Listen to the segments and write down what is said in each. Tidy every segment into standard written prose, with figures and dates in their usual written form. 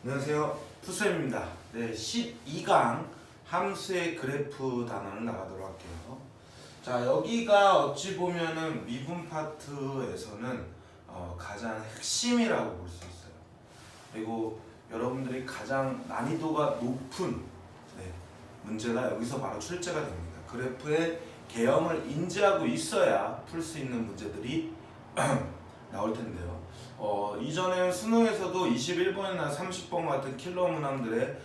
안녕하세요. 푸쌤입니다. 네, 12강 함수의 그래프 단원을 나가도록 할게요. 자, 여기가 어찌 보면은 미분 파트에서는 가장 핵심이라고 볼 수 있어요. 그리고 여러분들이 가장 난이도가 높은 문제가 여기서 바로 출제가 됩니다. 그래프의 개형을 인지하고 있어야 풀 수 있는 문제들이 나올 텐데요. 이전에 수능에서도 21번이나 30번 같은 킬러 문항들에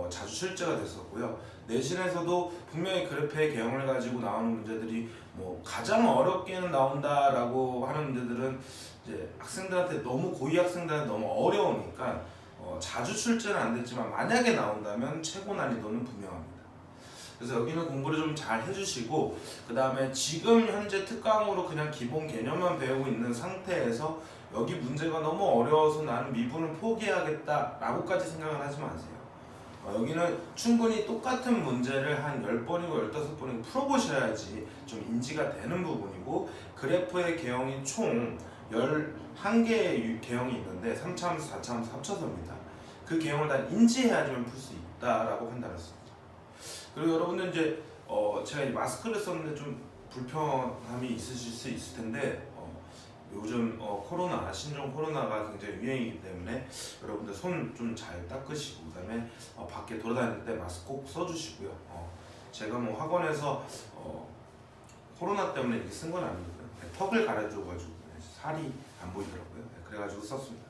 자주 출제가 됐었고요. 내신에서도 분명히 그래프의 개형을 가지고 나오는 문제들이 가장 어렵게는 나온다라고 하는 문제들은 이제 학생들한테 고위 학생들한테 너무 어려우니까 자주 출제는 안 됐지만 만약에 나온다면 최고 난이도는 분명합니다. 그래서 여기는 공부를 좀 잘 해주시고, 그 다음에 지금 현재 특강으로 그냥 기본 개념만 배우고 있는 상태에서 여기 문제가 너무 어려워서 나는 미분을 포기하겠다 라고까지 생각을 하지 마세요. 여기는 충분히 똑같은 문제를 한 10번이고 15번이고 풀어보셔야지 좀 인지가 되는 부분이고, 그래프의 개형이 총 11개의 개형이 있는데 3차함수, 4차함수 합쳐서입니다. 그 개형을 다 인지해야지만 풀 수 있다라고 판단했습니다. 그리고 여러분들 이제 제가 이제 마스크를 썼는데 좀 불편함이 있으실 수 있을 텐데, 요즘 신종 코로나가 굉장히 유행이기 때문에 여러분들 손 좀 잘 닦으시고, 그다음에 밖에 돌아다닐 때 마스크 꼭 써주시고요. 제가 학원에서 코로나 때문에 이렇게 쓴 건 아니고요. 턱을 가려줘가지고 살이 안 보이더라고요. 그래가지고 썼습니다.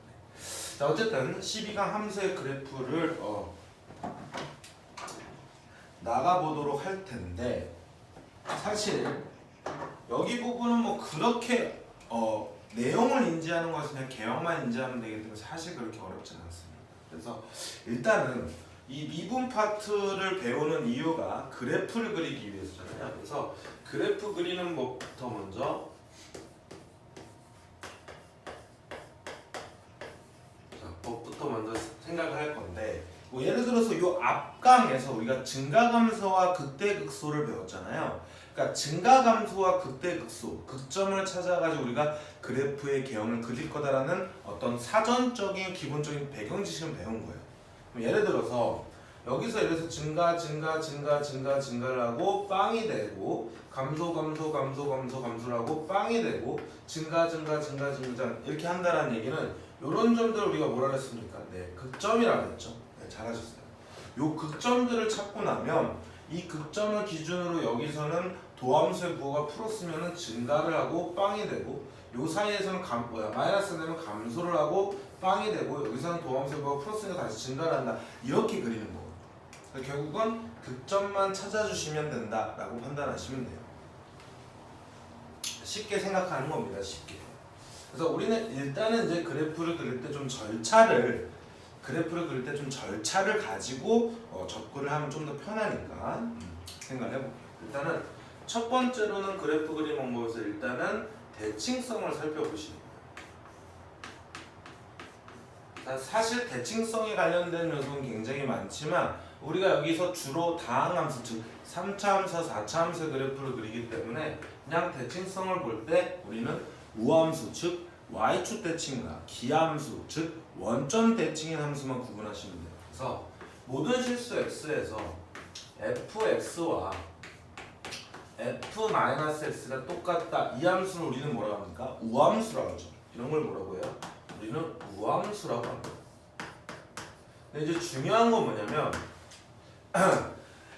자, 어쨌든 12강 함수의 그래프를 나가보도록 할 텐데, 사실 여기 부분은 그렇게 내용을 인지하는 것은 그냥 개형만 인지하면 되기 때문에 사실 그렇게 어렵지는 않습니다. 그래서 일단은 이 미분 파트를 배우는 이유가 그래프를 그리기 위해서잖아요. 그래서 그래프 그리는 법부터 먼저 생각을 할 건데, 예를 들어서 이 앞강에서 우리가 증가감소와 극대극소를 배웠잖아요. 그러니까 증가감소와 극대극소, 극점을 찾아가지고 우리가 그래프의 개형을 그릴 거다라는 어떤 사전적인 기본적인 배경 지식을 배운 거예요. 그럼 예를 들어서 여기서 증가를 하고 빵이 되고, 감소를 하고 빵이 되고, 증가 이렇게 한다는 얘기는 이런 점들을 우리가 뭐라 그랬습니까? 극점이라고 했죠. 잘하셨어요. 요 극점들을 찾고 나면 이 극점을 기준으로 여기서는 도함수의 부호가 풀었으면 증가를 하고 빵이 되고, 요 사이에서는 마이너스 되면 감소를 하고 빵이 되고, 여기서는 도함수의 부호가 풀었으니까 다시 증가를 한다. 이렇게 그리는 거예요. 결국은 극점만 찾아주시면 된다라고 판단하시면 돼요. 쉽게 생각하는 겁니다. 쉽게. 그래서 우리는 일단은 이제 그래프를 그릴 때 좀 절차를 가지고 접근을 하면 좀 더 편하니까 생각을 해볼게요. 일단은 첫 번째로는 그래프 그림 방법에서 일단은 대칭성을 살펴보시는 거예요. 사실 대칭성에 관련된 요소는 굉장히 많지만 우리가 여기서 주로 다항함수, 즉 3차함수, 4차함수 그래프를 그리기 때문에 그냥 대칭성을 볼 때 우리는 우함수, 즉 y축 대칭과 기함수, 즉 원점 대칭인 함수만 구분하시면 돼요. 그래서 모든 실수 x에서 fx와 f-x가 똑같다, 이 함수를 우리는 뭐라고 합니까? 우함수라고 하죠. 이런 걸 뭐라고 해요? 우리는 우함수라고 합니다. 근데 이제 중요한 건 뭐냐면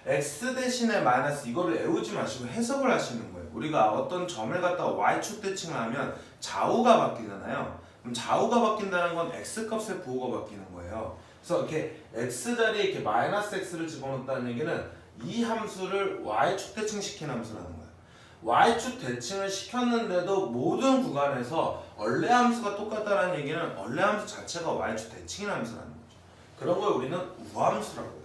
x 대신에 마이너스, 이거를 외우지 마시고 해석을 하시는 거예요. 우리가 어떤 점을 갖다가 y축 대칭을 하면 좌우가 바뀌잖아요. 그럼 좌우가 바뀐다는 건 x값의 부호가 바뀌는 거예요. 그래서 이렇게 x 자리에 이렇게 마이너스 x를 집어넣었다는 얘기는 이 함수를 y축 대칭시킨 함수라는 거예요. y축 대칭을 시켰는데도 모든 구간에서 원래 함수가 똑같다는 얘기는 원래 함수 자체가 y축 대칭인 함수라는 거죠. 그런 걸 우리는 우함수라고 해요.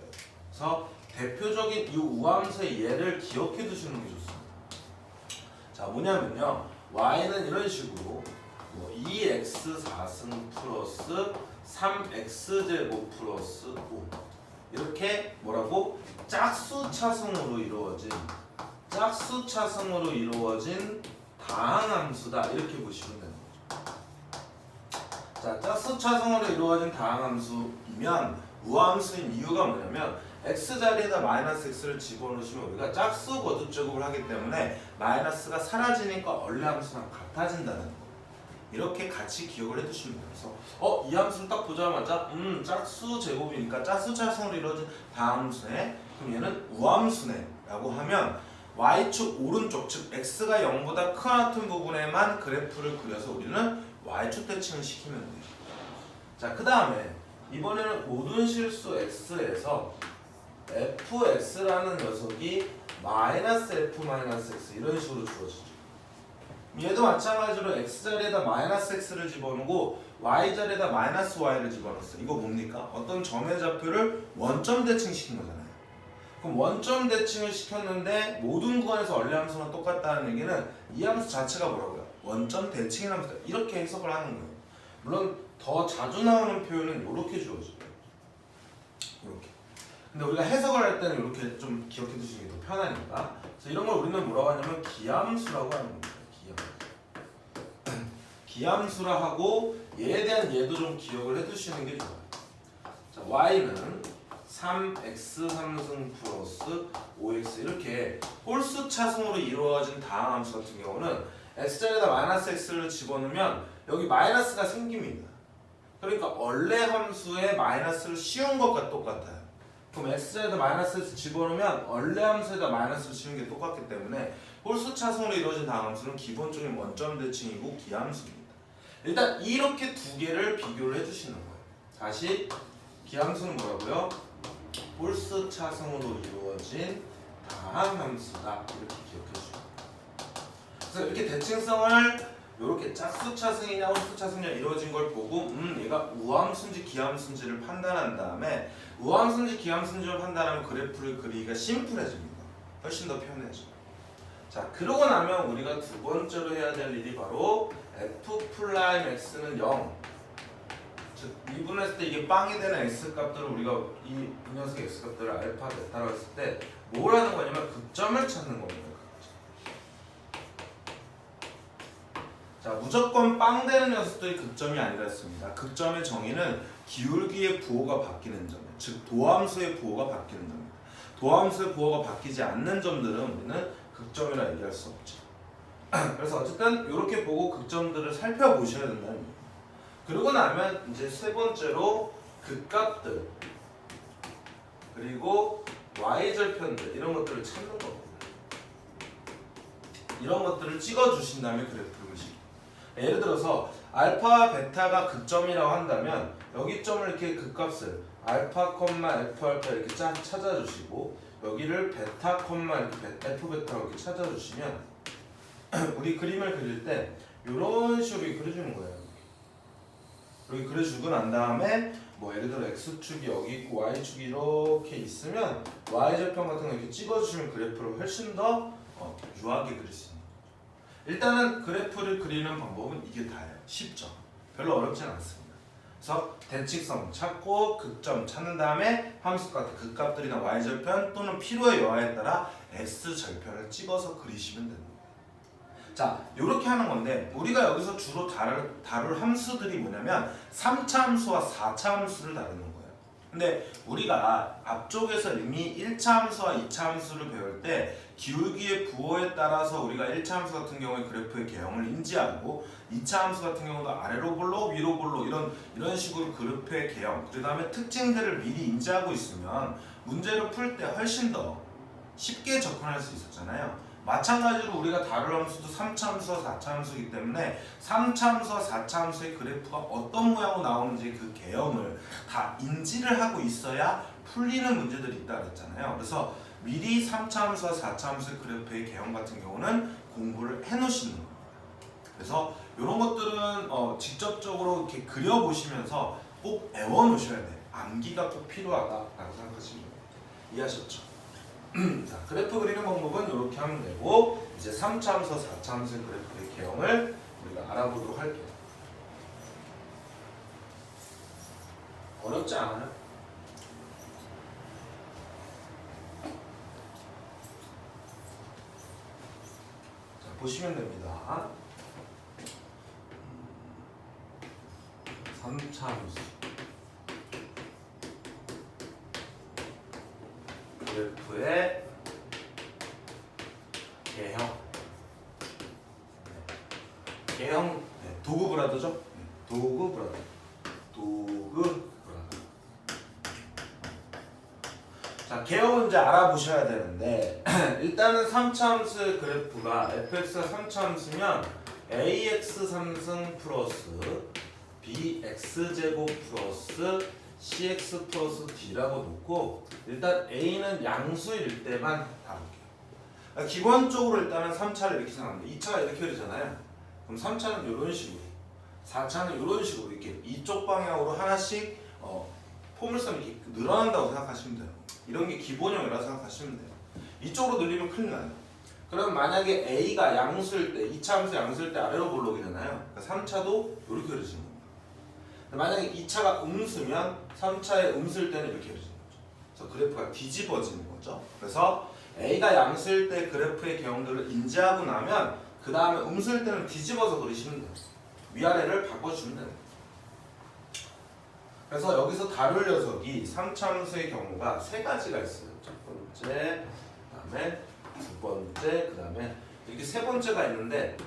그래서 대표적인 이 우함수의 예를 기억해 두시는 게 좋습니다. 자, 뭐냐면요, y는 이런 식으로 2x 4승 플러스 3x제곱 플러스 5, 이렇게 뭐라고? 짝수차승으로 이루어진 다항함수다, 이렇게 보시면 되는 거죠. 자, 짝수차승으로 이루어진 다항함수이면 우함수인 이유가 뭐냐면 x 자리에다 마이너스 x를 집어넣으시면 우리가 짝수 거듭제곱을 하기 때문에 마이너스가 사라지니까 원래 함수랑 같아진다는 거. 이렇게 같이 기억을 해두시면 돼요. 그래서 이 함수를 딱 보자마자 짝수 제곱이니까 짝수차승으로 이루어진 다함수네. 그럼 얘는 우함수네 라고 하면 y축 오른쪽 즉 x가 0보다 큰 부분에만 그래프를 그려서 우리는 y축 대칭을 시키면 돼요. 자, 그 다음에 이번에는 모든 실수 x에서 fx라는 녀석이 마이너스 f 마이너스 x 이런 식으로 주어지죠. 얘도 마찬가지로 x자리에다 마이너스 x를 집어넣고 y자리에다 마이너스 y를 집어넣었어. 이거 뭡니까? 어떤 점의 좌표를 원점 대칭시킨 거잖아요. 그럼 원점 대칭을 시켰는데 모든 구간에서 원래 함수랑 똑같다는 얘기는 이 함수 자체가 뭐라고요? 원점 대칭이라는 함수다. 이렇게 해석을 하는 거예요. 물론 더 자주 나오는 표현은 이렇게 주어져요. 이렇게. 근데 우리가 해석을 할 때는 이렇게 좀 기억해 두시는 게 더 편하니까. 그래서 이런 걸 우리는 뭐라고 하냐면 기함수라고 하는 겁니다. 기함수라 하고 얘에 대한 얘도 좀 기억을 해두시는 게 좋아요. 자, y는 3x 3승 플러스 5x 이렇게 홀수 차승으로 이루어진 다항함수 같은 경우는 x자리에다 마이너스 x를 집어넣으면 여기 마이너스가 생깁니다. 그러니까 원래 함수에 마이너스를 씌운 것과 똑같아요. 그럼 x자리에다 마이너스 x 집어넣으면 원래 함수에다 마이너스를 씌운 게 똑같기 때문에 홀수 차승으로 이루어진 다항함수는 기본적인 원점 대칭이고 기함수입니다. 일단 이렇게 두 개를 비교를 해주시는 거예요. 다시 기함수는 뭐라고요? 홀수 차승으로 이루어진 다항함수다. 이렇게 기억해 주시고. 그래서 이렇게 대칭성을 이렇게 짝수 차승이냐 홀수 차승이냐 이루어진 걸 보고 얘가 우함수인지 기함수인지를 판단한 다음에 우함수인지 기함수인지를 판단하면 그래프를 그리기가 심플해집니다. 훨씬 더 편해져. 자, 그러고 나면 우리가 두 번째로 해야 될 일이 바로 f'(x는 0) 즉 미분했을 때 이게 빵이 되는 x값들을 우리가 이 녀석의 x값들을 알파, 베타라고 했을 때 뭘 하는 거냐면 극점을 찾는 겁니다. 자, 무조건 빵 되는 녀석들이 극점이 아니라 했습니다. 극점의 정의는 기울기의 부호가 바뀌는 점, 즉 도함수의 부호가 바뀌는 점입니다. 도함수의 부호가 바뀌지 않는 점들은 우리는 극점이라 얘기할 수 없죠. 그래서 어쨌든 이렇게 보고 극점들을 살펴보셔야 된다는 얘기예요. 그러고 나면 이제 세 번째로 극값들 그리고 y절편들 이런 것들을 찾는 겁니다. 이런 것들을 찍어주신 다음에 그래프를 그리시고 예를 들어서 알파와 베타가 극점이라고 한다면 여기 점을 이렇게 극값을 알파, f 알파 이렇게 찾아주시고 여기를 베타, f 베타로 이렇게 찾아주시면 우리 그림을 그릴 때 이런 식으로 그려주는 거예요. 여기 그려주고 난 다음에 뭐 예를 들어 x축이 여기 있고 y축이 이렇게 있으면 y절편 같은 거 이렇게 찍어주시면 그래프를 훨씬 더 유하게 그릴 수 있는 거죠. 일단은 그래프를 그리는 방법은 이게 다예요. 쉽죠. 별로 어렵진 않습니다. 그래서 대칭성 찾고 극점 찾는 다음에 함수값 극값들이나 y절편 또는 필요의 여하에 따라 x절편을 찍어서 그리시면 됩니다. 자, 이렇게 하는 건데 우리가 여기서 주로 다룰 함수들이 뭐냐면 3차 함수와 4차 함수를 다루는 거예요. 근데 우리가 앞쪽에서 이미 1차 함수와 2차 함수를 배울 때 기울기의 부호에 따라서 우리가 1차 함수 같은 경우에 그래프의 개형을 인지하고 2차 함수 같은 경우도 아래로 볼로 위로 볼로 이런 식으로 그래프의 개형 그 다음에 특징들을 미리 인지하고 있으면 문제를 풀 때 훨씬 더 쉽게 접근할 수 있었잖아요. 마찬가지로 우리가 다룰 함수도 3차 함수와 4차 함수이기 때문에 3차 함수와 4차 함수의 그래프가 어떤 모양으로 나오는지 그 개형을 다 인지를 하고 있어야 풀리는 문제들이 있다 그랬잖아요. 그래서 미리 3차 함수와 4차 함수의 그래프의 개형 같은 경우는 공부를 해놓으시는 겁니다. 그래서 이런 것들은 직접적으로 이렇게 그려보시면서 꼭 외워놓으셔야 돼요. 암기가 꼭 필요하다라고 생각하시면 돼요. 이해하셨죠? 자, 그래프 그리는 방법은 이렇게 하면 되고 이제 3차 함수와 4차 함수의 그래프의 개형을 우리가 알아보도록 할게요. 어렵지 않아요? 자, 보시면 됩니다. 3차함수 그래프의 개형 도그 브라더죠? 도그 브라더. 자, 개형은 이제 알아보셔야 되는데 일단은 3차함수의 그래프가 fx가 3차함수면 ax 3승 플러스 bx제곱 플러스 cx 플러스 d라고 놓고 일단 a는 양수일 때만 다룰게요. 그러니까 기본적으로 일단은 3차를 이렇게 생각합니다. 2차가 이렇게 그리잖아요. 그럼 3차는 이런 식으로, 4차는 이런 식으로 이렇게 이쪽 방향으로 하나씩 포물선이 이렇게 늘어난다고 생각하시면 돼요. 이런 게 기본형이라고 생각하시면 돼요. 이쪽으로 늘리면 큰일 나요. 그럼 만약에 a가 양수일 때, 2차 함수 양수일 때 아래로 볼록이잖아요. 그러니까 3차도 이렇게 그려지는 겁니다. 만약에 2차가 음수면 3차의 음수일 때는 이렇게 그려지는 거죠. 그래서 그래프가 뒤집어지는 거죠. 그래서 a가 양수일 때 그래프의 개형들을 인지하고 나면 그 다음에 음수일 때는 뒤집어서 그리시면 돼요. 위아래를 바꿔주면 됩니다. 그래서 여기서 다룰 녀석이 3차함수의 경우가 세 가지가 있어요. 첫 번째, 그 다음에 두 번째, 그 다음에 이렇게 세 번째가 있는데,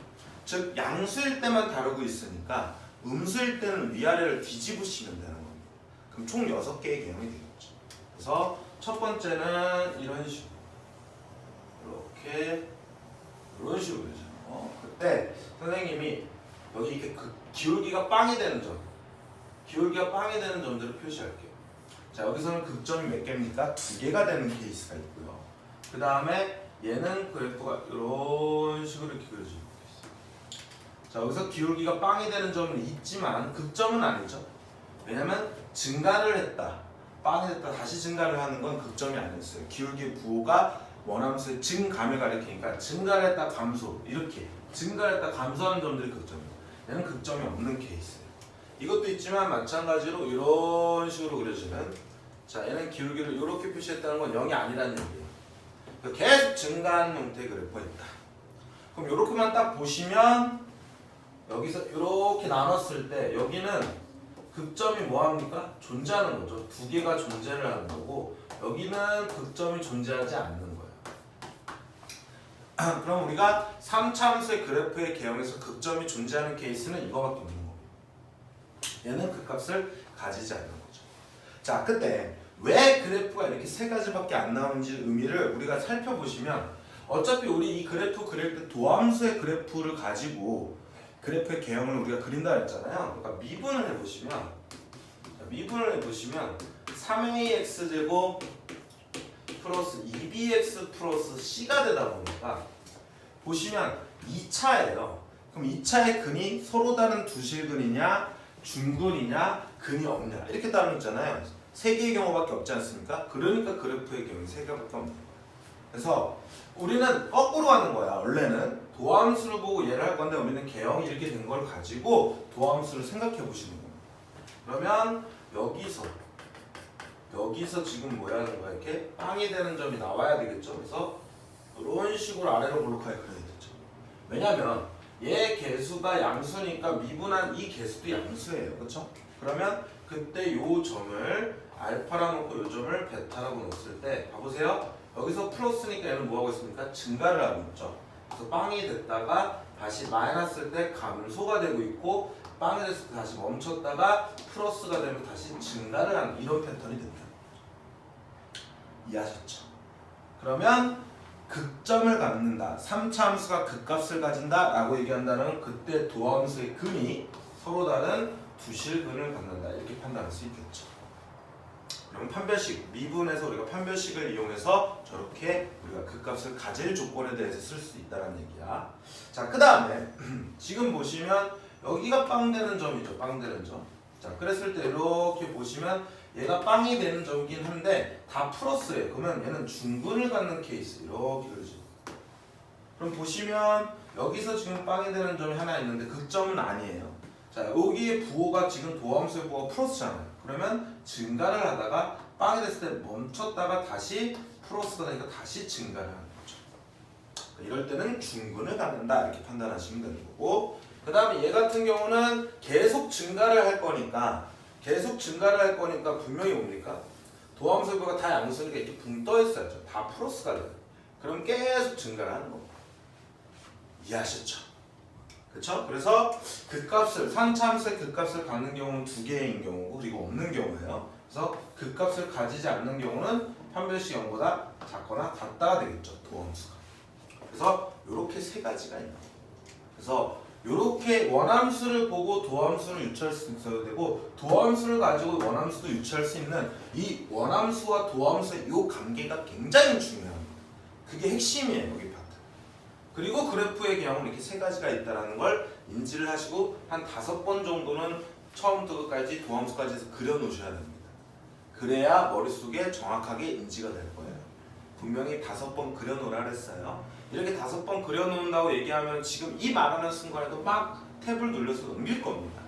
즉 양수일 때만 다루고 있으니까 음수일 때는 위아래를 뒤집으시면 되는 겁니다. 그럼 총 6개의 개형이 되겠죠. 그래서 첫 번째는 이런 식으로 이런 식으로 되죠. 그때 선생님이 여기 이렇게 기울기가 빵이 되는 점, 기울기가 빵이 되는 점들을 표시할게요. 자, 여기서는 극점이 몇 개입니까? 2개가 되는 케이스가 있고요. 그 다음에 얘는 그래프가 이런 식으로 이렇게 그려지는 게 있어요. 자, 여기서 기울기가 빵이 되는 점은 있지만 극점은 아니죠. 왜냐면 증가를 했다, 빵이 됐다, 다시 증가를 하는 건 극점이 아니었어요. 기울기의 부호가 원함수의 증감을 가리키니까 증가를 했다 감소, 이렇게 증가를 했다 감소하는 점들이 극점이에요. 얘는 극점이 없는 케이스예요. 이것도 있지만 마찬가지로 이런 식으로 그려지는, 자, 얘는 기울기를 이렇게 표시했다는 건 0이 아니라는 얘기예요. 계속 증가하는 형태의 그래프가 있다. 그럼 이렇게만 딱 보시면 여기서 이렇게 나눴을 때 여기는 극점이 뭐합니까? 존재하는 거죠. 2개가 존재를 하는 거고 여기는 극점이 존재하지 않는 거예요. 그럼 우리가 3차함수의 그래프의 개형에서 극점이 존재하는 케이스는 이거밖에 없는 겁니다. 얘는 그 값을 가지지 않는 거죠. 자, 그때 왜 그래프가 이렇게 세 가지밖에 안 나오는지 의미를 우리가 살펴보시면, 어차피 우리 이 그래프 그릴 때 도함수의 그래프를 가지고 그래프의 개형을 우리가 그린다 했잖아요. 그러니까 미분을 해보시면, 미분을 해보시면 3ax제곱 플러스 2bx 플러스 c가 되다 보니까 보시면 2차예요. 그럼 2차의 근이 서로 다른 두실근이냐 중근이냐 근이 없냐 이렇게 따르는 있잖아요. 3개의 경우밖에 없지 않습니까? 그러니까 그래프의 경우 3개밖에 없는 거예요. 그래서 우리는 거꾸로 하는 거야. 원래는 도함수를 보고 얘를 할 건데 우리는 개형이 이렇게 된 걸 가지고 도함수를 생각해 보시는 겁니다. 그러면 여기서 지금 뭐 하는 거야? 이렇게 빵이 되는 점이 나와야 되겠죠. 그래서 이런 식으로 아래로 볼록하게 그려야 되죠. 왜냐면 얘 개수가 양수니까 미분한 이 개수도 양수예요. 그렇죠? 그러면 그때 요 점을 알파라 놓고 요 점을 베타라고 놓았을 때 봐보세요. 여기서 플러스니까 얘는 뭐 하고 있습니까? 증가를 하고 있죠. 그래서 빵이 됐다가 다시 마이너스일 때 감소가 되고 있고 빵이 됐을 때 다시 멈췄다가 플러스가 되면 다시 증가를 하는 이런 패턴이 된다. 이해하셨죠? 그러면 극점을 갖는다, 3차 함수가 극값을 가진다 라고 얘기한다는 그때 도함수의 근이 서로 다른 두실근을 갖는다 이렇게 판단할 수 있겠죠. 그럼 판별식, 미분에서 우리가 판별식을 이용해서 저렇게 우리가 극값을 가질 조건에 대해서 쓸 수 있다는 얘기야. 자, 그 다음에 지금 보시면 여기가 빵 되는 점이죠. 빵 되는 점. 자, 그랬을 때 이렇게 보시면 얘가 빵이 되는 점이긴 한데 다 플러스예요. 그러면 얘는 중근을 갖는 케이스 이렇게 그려지죠. 그럼 보시면 여기서 지금 빵이 되는 점이 하나 있는데 극점은 아니에요. 자, 여기에 부호가 지금 도함수의 부호가 플러스잖아요. 그러면 증가를 하다가 빵이 됐을 때 멈췄다가 다시 플러스가 되니까 다시 증가를 하는 거죠. 이럴 때는 중근을 갖는다 이렇게 판단하시면 되는 거고, 그 다음에 얘 같은 경우는 계속 증가를 할 거니까 분명히 뭡니까? 도함수가 다 양수니까 이렇게 붕 떠 있어야죠. 다 플러스가 돼요. 그럼 계속 증가를 하는 겁니다. 이해하셨죠? 그렇죠? 그래서 극값을 산차함수의 극값을 갖는 경우는 두 개인 경우고 그리고 없는 경우예요. 그래서 극값을 가지지 않는 경우는 판별식 0보다 작거나 같다가 되겠죠. 도함수가. 그래서 이렇게 세 가지가 있는 거예요. 그래서 이렇게 원함수를 보고 도함수를 유추할 수 있어야 되고 도함수를 가지고 원함수도 유추할 수 있는 이 원함수와 도함수의 이 관계가 굉장히 중요합니다. 그게 핵심이에요. 여기 파트. 그리고 그래프의 경우는 이렇게 세 가지가 있다는 걸 인지를 하시고 한 5번 정도는 처음부터 끝까지 도함수까지 해서 그려놓으셔야 됩니다. 그래야 머릿속에 정확하게 인지가 될 거예요. 분명히 5번 그려놓으라 그랬어요. 이렇게 5번 그려놓는다고 얘기하면 지금 이 말하는 순간에도 막 탭을 눌러서 넘길 겁니다.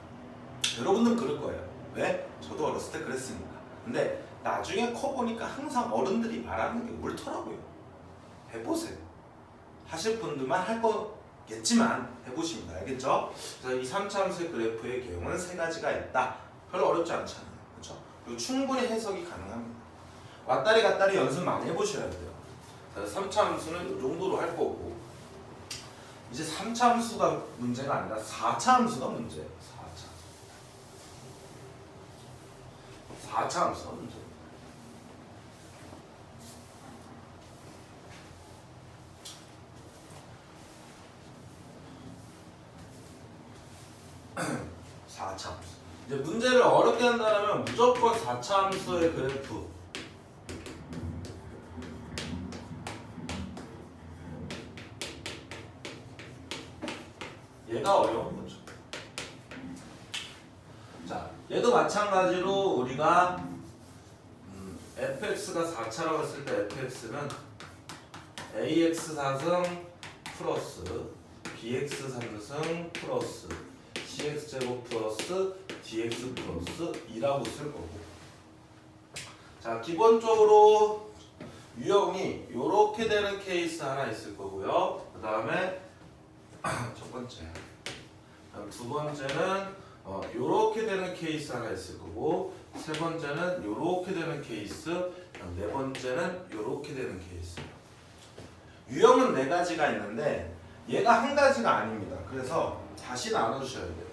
여러분들은 그럴 거예요. 왜? 저도 어렸을 때 그랬으니까. 근데 나중에 커보니까 항상 어른들이 말하는 게 옳더라고요. 해보세요. 하실 분들만 할 거겠지만 해보시면 알겠죠? 그래서 이 3차함수의 그래프의 개형은 세 가지가 있다. 별로 어렵지 않잖아요. 그렇죠? 그리고 충분히 해석이 가능합니다. 왔다리 갔다리 연습 많이 해보셔야 돼요. 3차 함수는 이 정도로 할 거고 이제 3차 함수가 문제가 아니라 4차 함수가 문제예요. 4차 함수가 문제입니다. 이제 문제를 어렵게 한다면 무조건 4차 함수의 그래프 얘가 어려운 거죠. 자, 얘도 마찬가지로 우리가 fx가 4차라고 했을 때 fx는 ax 4승 플러스 bx 3승 플러스 cx 제곱 플러스 dx 플러스 2라고 쓸 거고. 자, 기본적으로 유형이 이렇게 되는 케이스 하나 있을 거고요. 그 다음에 첫 번째, 두 번째는 이렇게 되는 케이스 하나 있을 거고, 세 번째는 이렇게 되는 케이스, 네 번째는 이렇게 되는 케이스. 유형은 네 가지가 있는데 얘가 한 가지가 아닙니다. 그래서 다시 나눠주셔야 돼요.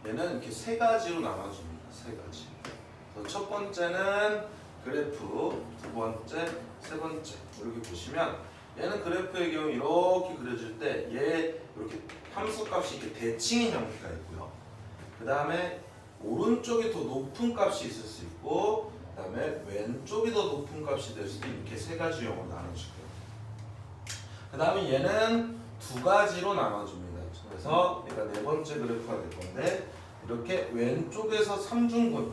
얘는 이렇게 세 가지로 나눠줍니다. 세 가지. 첫 번째는 그래프, 두 번째, 세 번째 이렇게 보시면 얘는 그래프의 경우 이렇게 그려줄 때 얘 이렇게 함수값이 이렇게 대칭인 형태가 있고요. 그 다음에 오른쪽이 더 높은 값이 있을 수 있고, 그 다음에 왼쪽이 더 높은 값이 될 수도 이렇게 세 가지 유형으로 나눠주고요. 그 다음에 얘는 두 가지로 나눠줍니다. 그래서 얘가 네 번째 그래프가 될 건데 이렇게 왼쪽에서 삼중근,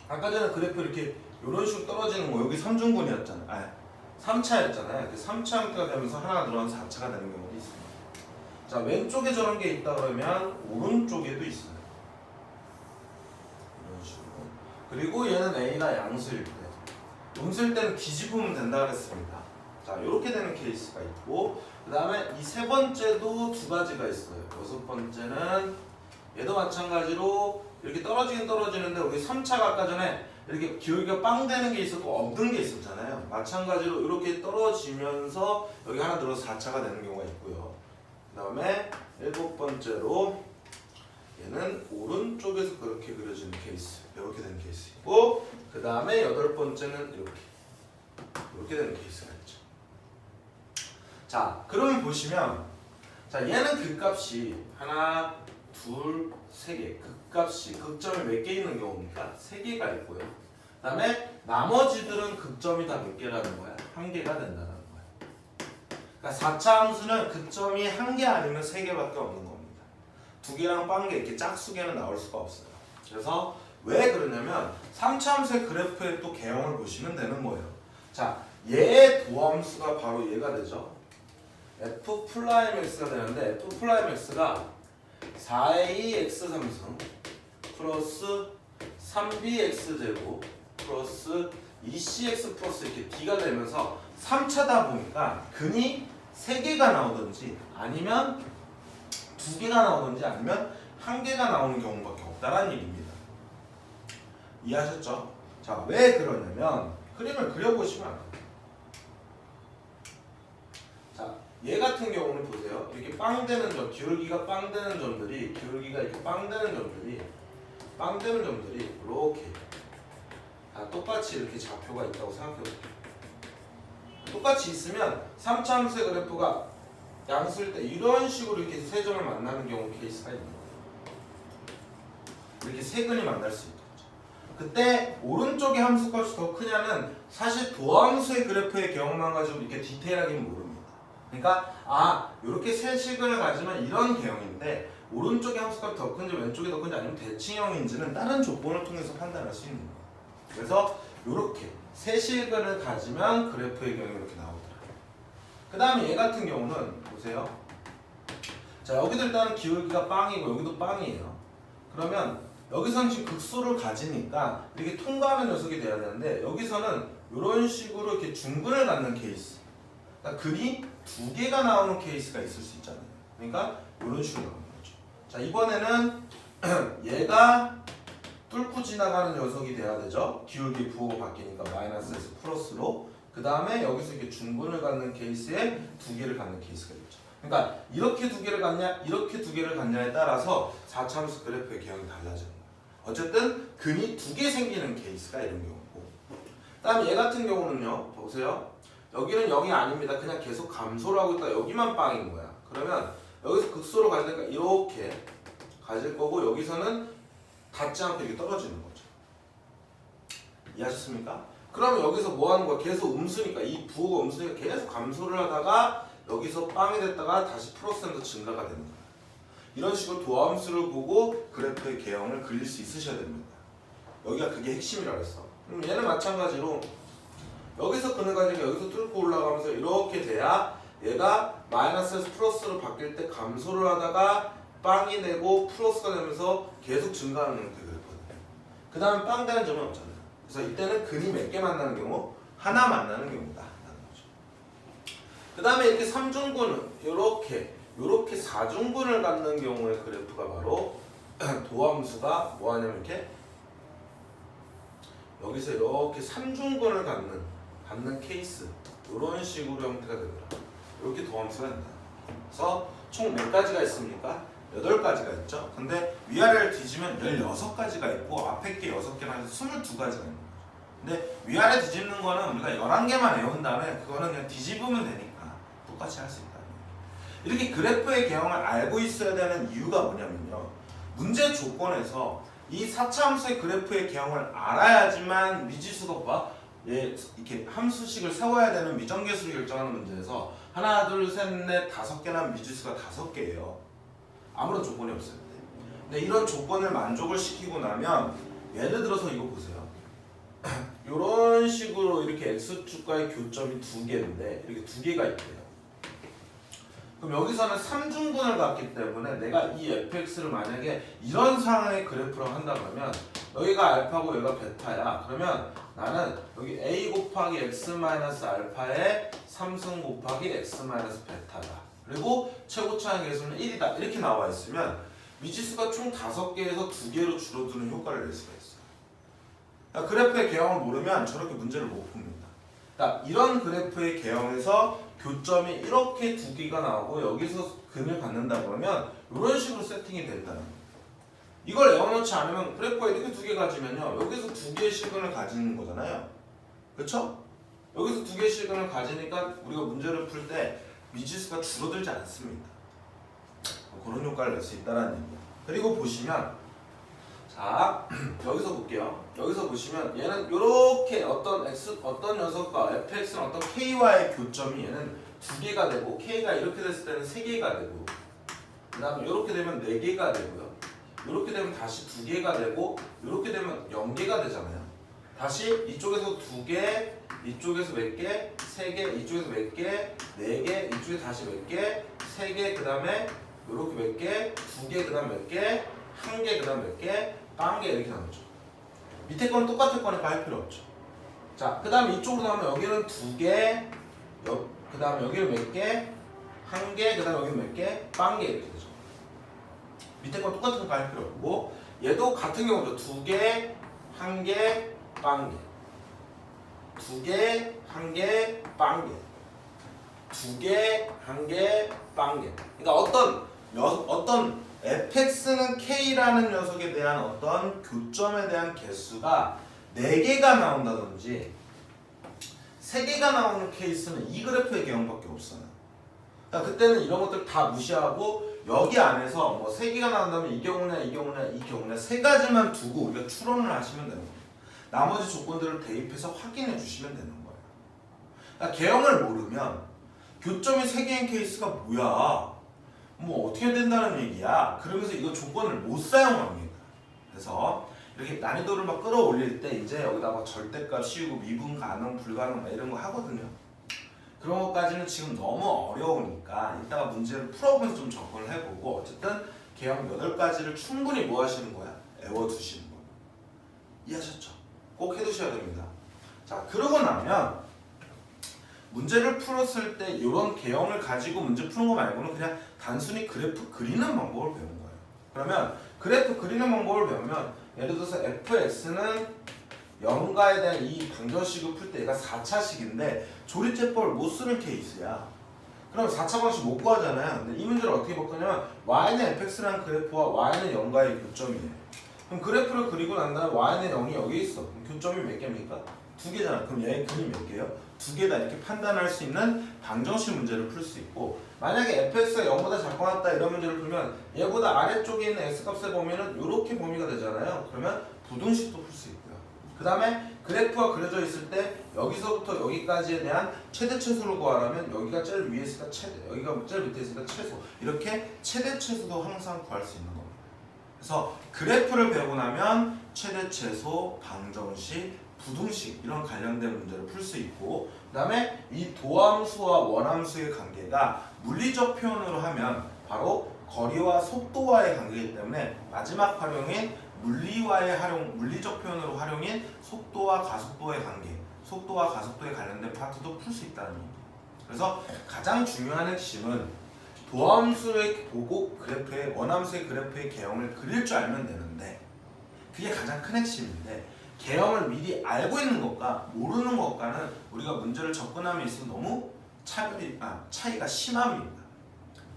아까 전에 그래프 이렇게 이런 식으로 떨어지는 거 여기 삼중근이었잖아요. 3차였잖아요. 3차 형태가 되면서 하나 늘어나서 4차가 되는 경우도 있습니다. 자, 왼쪽에 저런 게 있다 그러면 오른쪽에도 있어요. 이런 식으로. 그리고 얘는 A가 양수일 때, 음수일 때는 뒤집으면 된다 그랬습니다. 자, 이렇게 되는 케이스가 있고, 그 다음에 이 세 번째도 두 가지가 있어요. 여섯 번째는 얘도 마찬가지로 이렇게 떨어지긴 떨어지는데 우리 3차가 아까 전에 이렇게 기울기가 빵 되는 게 있었고 없는 게 있었잖아요. 마찬가지로 이렇게 떨어지면서 여기 하나 들어서 4차가 되는 경우가 있고요. 그 다음에 일곱 번째로 얘는 오른쪽에서 그렇게 그려지는 케이스, 이렇게 되는 케이스 있고, 그 다음에 여덟 번째는 이렇게 되는 케이스가 있죠. 자, 그러면 보시면, 자, 얘는 극값이 하나, 둘, 세 개, 극값이 극점이 몇 개 있는 경우입니까? 세 개가 있고요. 그 다음에 나머지들은 극점이 다 몇 개라는 거야? 한 개가 된다는 거야. 그러니까 4차 함수는 극점이 한 개 아니면 세 개밖에 없는 겁니다. 두 개랑 빵개 이렇게 짝수개는 나올 수가 없어요. 그래서 왜 그러냐면 3차 함수의 그래프의 또 개형을 보시면 되는 거예요. 자, 얘의 도함수가 바로 얘가 되죠. F'X가 되는데 F'X가 4ax 3승 플러스 3bx제곱 플러스 2cx 플러스 이렇게 d가 되면서 3차다 보니까 근이 3개가 나오든지 아니면 두 개가 나오는지 아니면 한 개가 나오는 경우밖에 없다라는 얘기입니다. 이해하셨죠? 자, 왜 그러냐면 그림을 그려보시면 알아요. 자, 얘 같은 경우는 보세요. 이렇게 빵 되는 점, 기울기가 빵 되는 점들이, 기울기가 이렇게 빵 되는 점들이 이렇게 다 똑같이 이렇게 좌표가 있다고 생각해볼게요. 똑같이 있으면 3차 함수의 그래프가 양수일 때 이런 식으로 이렇게 세 점을 만나는 경우 케이스가 있는 거예요. 이렇게 세 근이 만날 수 있겠죠. 그때 오른쪽의 함수값이 더 크냐는 사실 도함수의 그래프의 경우만 가지고 이렇게 디테일하게는 모릅니다. 그러니까 이렇게 세 실근을 가지면 이런 개형인데 오른쪽의 함수값이 더 큰지 왼쪽이 더 큰지 아니면 대칭형인지는 다른 조건을 통해서 판단할 수 있는 거예요. 그래서 이렇게 세 실근을 가지면 그래프의 경우가 이렇게 나오더라고요. 그 다음에 얘 같은 경우는 보세요. 자, 여기도 일단은 기울기가 빵이고 여기도 빵이에요. 그러면 여기서는 지금 극소를 가지니까 이렇게 통과하는 녀석이 돼야 되는데 여기서는 이런 식으로 이렇게 중근을 갖는 케이스. 그러니까 근이 두 개가 나오는 케이스가 있을 수 있잖아요. 그러니까 이런 식으로 나오는 거죠. 자, 이번에는 얘가 뚫고 지나가는 녀석이 돼야 되죠. 기울기 부호가 바뀌니까 마이너스에서 플러스로. 그 다음에 여기서 이렇게 중근을 갖는 케이스에 두 개를 갖는 케이스가 있죠. 그러니까 이렇게 두 개를 갖냐, 이렇게 두 개를 갖냐에 따라서 4차 함수 그래프의 개형이 달라지는 거예요. 어쨌든 근이 두 개 생기는 케이스가 이런 경우고. 그 다음에 얘 같은 경우는요. 보세요. 여기는 0이 아닙니다. 그냥 계속 감소를 하고 있다. 여기만 빵인 거야. 그러면 여기서 극소로 가니까 이렇게 가질 거고 여기서는 닿지 않고 이렇게 떨어지는 거죠. 이해하셨습니까? 그러면 여기서 뭐 하는 거야? 계속 음수니까 이 부호가 음수니까 계속 감소를 하다가 여기서 빵이 됐다가 다시 플러스에서 증가가 되는 거예요. 이런 식으로 도함수를 보고 그래프의 개형을 그릴 수 있으셔야 됩니다. 여기가 그게 핵심이라고 했어. 그럼 얘는 마찬가지로 여기서 근을 가지고 여기서 뚫고 올라가면서 이렇게 돼야 얘가 마이너스에서 플러스로 바뀔 때 감소를 하다가 빵이 되고 플러스가 되면서 계속 증가하는 형태가 되거든요. 그 다음에 빵 되는 점은 없잖아요. 그래서 이때는 근이 몇 개 만나는 경우? 하나 만나는 경우다. 그 다음에 이렇게 3중근은 이렇게 4중근을 갖는 경우의 그래프가 바로 도함수가 뭐하냐면 이렇게 여기서 이렇게 3중근을 갖는 케이스 이런 식으로 형태가 되더라고요. 이렇게 도함수가 된다. 그래서 총 몇 가지가 있습니까? 8가지가 있죠. 근데 위아래를 뒤지면 16가지가 있고 앞에 게 6개나 해서 22가지가 있는 거죠. 근데 위아래 뒤집는 거는 우리가 11개만 외운 다음에 그거는 그냥 뒤집으면 되니까 똑같이 할 수 있다. 이렇게 그래프의 개형을 알고 있어야 되는 이유가 뭐냐면요. 문제 조건에서 이 4차 함수의 그래프의 개형을 알아야지만 미지수가 이렇게 함수식을 세워야 되는 미정계수를 결정하는 문제에서 하나, 둘, 셋, 넷, 5개나 미지수가 5개예요. 아무런 조건이 없어요. 근데 이런 조건을 만족을 시키고 나면 예를 들어서 이거 보세요. 이런 식으로 이렇게 x축과의 교점이 2개인데 이렇게 2개가 있대요. 그럼 여기서는 3중근을 갖기 때문에 내가 이 fx를 만약에 이런 상황의 그래프로 한다 그러면 여기가 알파고 여기가 베타야. 그러면 나는 여기 a 곱하기 x 마이너스 알파에 3승 곱하기 x 마이너스 베타다. 그리고 최고차의 계수는 1이다. 이렇게 나와 있으면 미지수가 총 5개에서 2개로 줄어드는 효과를 낼 수가 있어요. 그러니까 그래프의 개형을 모르면 저렇게 문제를 못 풉니다. 그러니까 이런 그래프의 개형에서 교점이 이렇게 2개가 나오고 여기서 근을 갖는다 그러면 이런 식으로 세팅이 된다는 거예요. 이걸 외워놓지 않으면 그래프가 이렇게 2개 가지면요. 여기서 2개의 실근을 가지는 거잖아요. 그렇죠? 여기서 2개의 실근을 가지니까 우리가 문제를 풀 때 미지수가 줄어들지 않습니다. 그런 효과를 낼 수 있다는 얘기예요. 그리고 보시면 자 여기서 볼게요. 여기서 보시면 얘는 이렇게 어떤 녀석과 fx는 어떤 k와의 교점이 얘는 2개가 되고 k가 이렇게 됐을 때는 3개가 되고 그 다음에 이렇게 되면 4개가 되고요. 이렇게 되면 다시 2개가 되고 이렇게 되면 0개가 되잖아요. 다시 이쪽에서 2개, 이쪽에서 몇 개, 3개, 이쪽에서 몇 개, 4개, 이쪽에 다시 몇 개, 3개, 그 다음에 이렇게 몇 개, 2개, 그 다음 몇 개, 1개, 그 다음 몇 개, 1개 이렇게 나오죠. 밑에 거는 똑같을 거니까 할 필요 없죠. 자, 그 다음에 이쪽으로 나오면 여기는 2개, 그 다음에 여기는 몇 개, 1개, 그 다음에 여기는 몇 개, 1개 이렇게 되죠. 밑에 거 똑같은 거 할 필요 없고 얘도 같은 경우죠. 2개, 1개, 빵개 2개, 1개, 빵개 2개, 1개, 빵개 그러니까 어떤 fx는 k라는 녀석에 대한 어떤 교점에 대한 개수가 4개가 나온다든지 3개가 나오는 케이스는 이 그래프의 개형밖에 없어요. 그러니까 그때는 이런 것들 다 무시하고 여기 안에서 뭐 3개가 나온다면 이 경우냐 이 경우냐 이 경우냐 3가지만 두고 우리가 추론을 하시면 되는 거예요. 나머지 조건들을 대입해서 확인해 주시면 되는 거예요. 그러니까 개형을 모르면 교점이 3개인 케이스가 뭐야? 뭐 어떻게 된다는 얘기야? 그러면서 이거 조건을 못 사용합니다. 그래서 이렇게 난이도를 막 끌어올릴 때 이제 여기다 막 절대값 씌우고 미분 가능, 불가능 막 이런 거 하거든요. 그런 것까지는 지금 너무 어려우니까 이따가 문제를 풀어보면서 좀 접근을 해보고 어쨌든 개형 8가지를 충분히 뭐 하시는 거야? 외워두시는 거야. 이해하셨죠? 꼭 해두셔야 됩니다. 자, 그러고 나면 문제를 풀었을 때 이런 개형을 가지고 문제 푸는 거 말고는 그냥 단순히 그래프 그리는 방법을 배우는 거예요. 그러면 그래프 그리는 방법을 배우면 예를 들어서 fx는 0가에 대한 이 방정식을 풀 때 얘가 4차식인데 조리제법을 못 쓰는 케이스야. 그럼 4차 방식 못 구하잖아요. 근데 이 문제를 어떻게 볼 거냐면 y는 fx라는 그래프와 y는 0가의 교점이에요. 그럼 그래프를 그리고 난 다음에 y는 0이 여기 있어. 그럼 교점이 몇 개입니까? 2개잖아. 그럼 얘의 근이 몇 개예요? 2개다. 이렇게 판단할 수 있는 방정식 문제를 풀 수 있고 만약에 fx가 0보다 작고 같다 이런 문제를 풀면 얘보다 아래쪽에 있는 x값의 범위는 이렇게 범위가 되잖아요. 그러면 부등식도 풀 수 있고요. 그 다음에 그래프가 그려져 있을 때 여기서부터 여기까지에 대한 최대최소를 구하려면 여기가 제일 위에 있으니까 최대, 여기가 제일 밑에 있으니까 최소 이렇게 최대최소도 항상 구할 수 있는 겁니다. 그래서 그래프를 배우고 나면 최대최소, 방정식, 부등식 이런 관련된 문제를 풀 수 있고 그 다음에 이 도함수와 원함수의 관계가 물리적 표현으로 하면 바로 거리와 속도와의 관계이기 때문에 마지막 활용인 물리적 표현으로 활용인 속도와 가속도의 관계, 속도와 가속도에 관련된 파트도 풀 수 있다는 얘기입니다. 그래서 가장 중요한 핵심은 도함수의 보고 그래프의 원함수의 그래프의 개형을 그릴 줄 알면 되는데 그게 가장 큰 핵심인데 개형을 미리 알고 있는 것과 모르는 것과는 우리가 문제를 접근함에 있어서 너무 차이가 심합니다.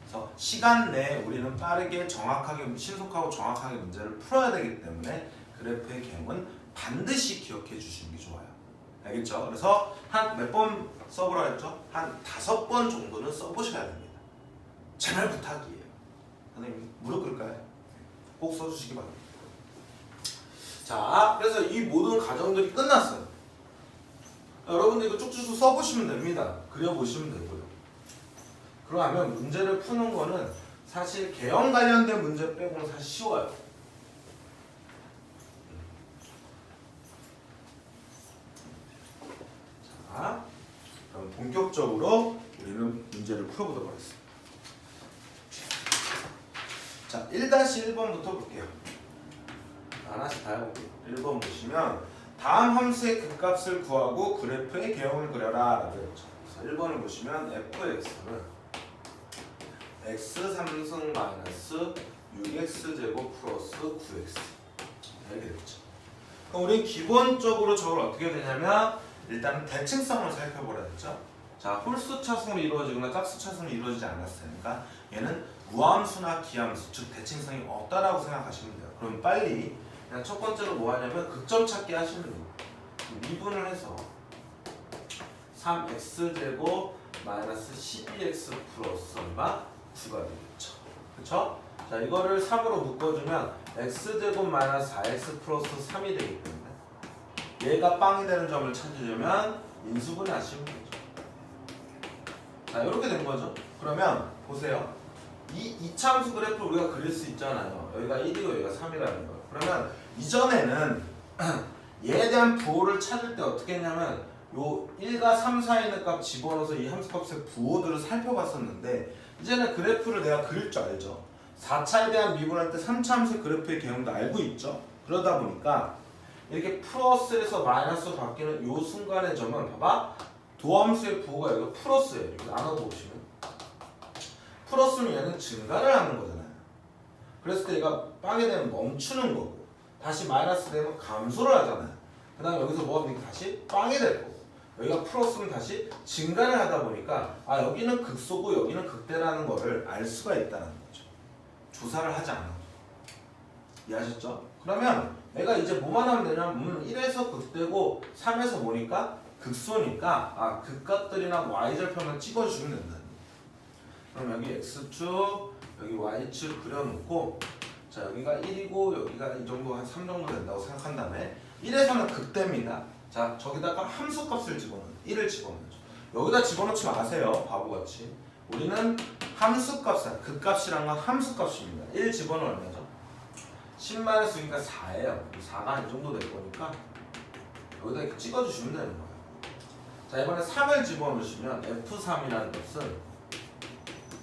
그래서 시간 내에 우리는 빠르게 정확하게 신속하고 정확하게 문제를 풀어야 되기 때문에 그래프의 개형은 반드시 기억해 주시는 게 좋아요. 알겠죠? 그래서 한 몇 번 써보라 했죠? 한 5번 정도는 써보셔야 됩니다. 제발 부탁이에요. 선생님 무릎 꿇을까요? 꼭 써주시기 바랍니다. 자, 그래서 이 모든 과정들이 끝났어요. 여러분들 이거 쭉쭉 써보시면 됩니다. 그려보시면 되고요. 그러면 문제를 푸는 거는 사실 개형 관련된 문제 빼고는 사실 쉬워요. 자, 그럼 본격적으로 우리는 문제를 풀어보도록 하겠습니다. 자, 1-1번부터 볼게요. 하나씩 다 해볼게요. 1번 보시면 다음 함수의 극값을 구하고 그래프의 개형을 그려라 라고 했죠. 그래서 1번을 보시면 fx는 x 3승 마이너스 6x제곱 플러스 9x 이렇게 되겠죠. 그럼 우리 기본적으로 저걸 어떻게 되냐면 일단 대칭성을 살펴보라 했죠. 자, 홀수 차승으로 이루어지거나 짝수 차승으로 이루어지지 않았으니까 얘는 무함수나 기함수, 즉 대칭성이 없다라고 생각하시면 돼요. 그럼 빨리 그냥 첫 번째로 뭐 하냐면 극점 찾기 하시면 돼요. 미분을 해서 3x제곱 마이너스 12x 플러스 얼마? 9가 되겠죠. 그쵸? 자, 이거를 3으로 묶어주면 x제곱 마이너스 4x 플러스 3이 되기 때문에 얘가 빵이 되는 점을 찾으려면 인수분해 하시면 되죠. 자, 이렇게 된 거죠. 그러면 보세요. 이 이차함수 그래프를 우리가 그릴 수 있잖아요. 여기가 1이고 여기가 3이라는 거. 그러면 이전에는 얘에 대한 부호를 찾을 때 어떻게 했냐면 요 1과 3 사이에 있는 값 집어넣어서 이 함수값의 부호들을 살펴봤었는데 이제는 그래프를 내가 그릴 줄 알죠. 4차에 대한 미분할 때 3차 함수의 그래프의 개형도 알고 있죠. 그러다 보니까 이렇게 플러스에서 마이너스로 바뀌는 요 순간의 점은 봐봐. 도함수의 부호가 여기가 플러스예요. 이렇게 나눠보시면 플러스면 얘는 증가를 하는 거잖아요. 그랬을 때 얘가 빵이 되면 멈추는 거고 다시 마이너스 되면 감소를 하잖아요. 그 다음에 여기서 뭐 하면 다시 빵이 될 거고 여기가 플러스면 다시 증가를 하다 보니까 아 여기는 극소고 여기는 극대라는 거를 알 수가 있다는 거죠. 조사를 하지 않아도. 이해하셨죠? 그러면 내가 이제 뭐만 하면 되냐면 1에서 극대고 3에서 뭐니까 극소니까 아 극값들이나 y절편만 찍어주면 된다. 그럼 여기 x축 여기 y축 그려놓고 자 여기가 1이고 여기가 이 정도 한 3 정도 된다고 생각한 다음에 1에서는 극대입니다. 자 저기다가 함수값을 집어넣어요. 1을 집어넣죠. 여기다 집어넣지 마세요. 바보같이. 우리는 함수값이야. 극값이란 건 함수값입니다. 1 집어넣으면 얼마죠? 10-9니까 4예요. 4가 이 정도 될 거니까 여기다 이렇게 찍어주시면 되는 거예요. 자 이번에 3을 집어넣으시면 F3이라는 것은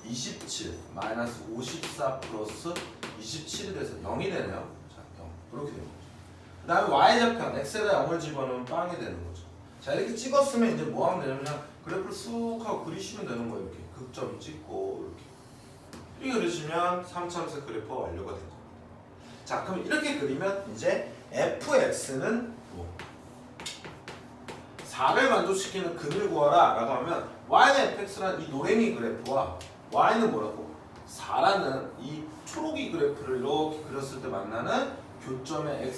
27 마이너스 54 플러스 27이 돼서 0이 되네요. 자 0 이렇게 되는 거죠. 그 다음에 y절편 x에다 0을 집어넣으면 빵이 되는 거죠. 자 이렇게 찍었으면 이제 뭐 하면 되냐면 그래프를 쑥 하고 그리시면 되는 거예요. 이렇게 극점 찍고 이렇게 그리시면 3차원에서 그래프가 완료가 된 겁니다. 자 그럼 이렇게 그리면 이제 fx는 뭐 4를 만족시키는 근을 구하라 라고 하면 y는 fx라는 이 노랭이 그래프와 y는 뭐라고? 4라는 이 초록이 그래프를 이렇게 그렸을 때 만나는 교점의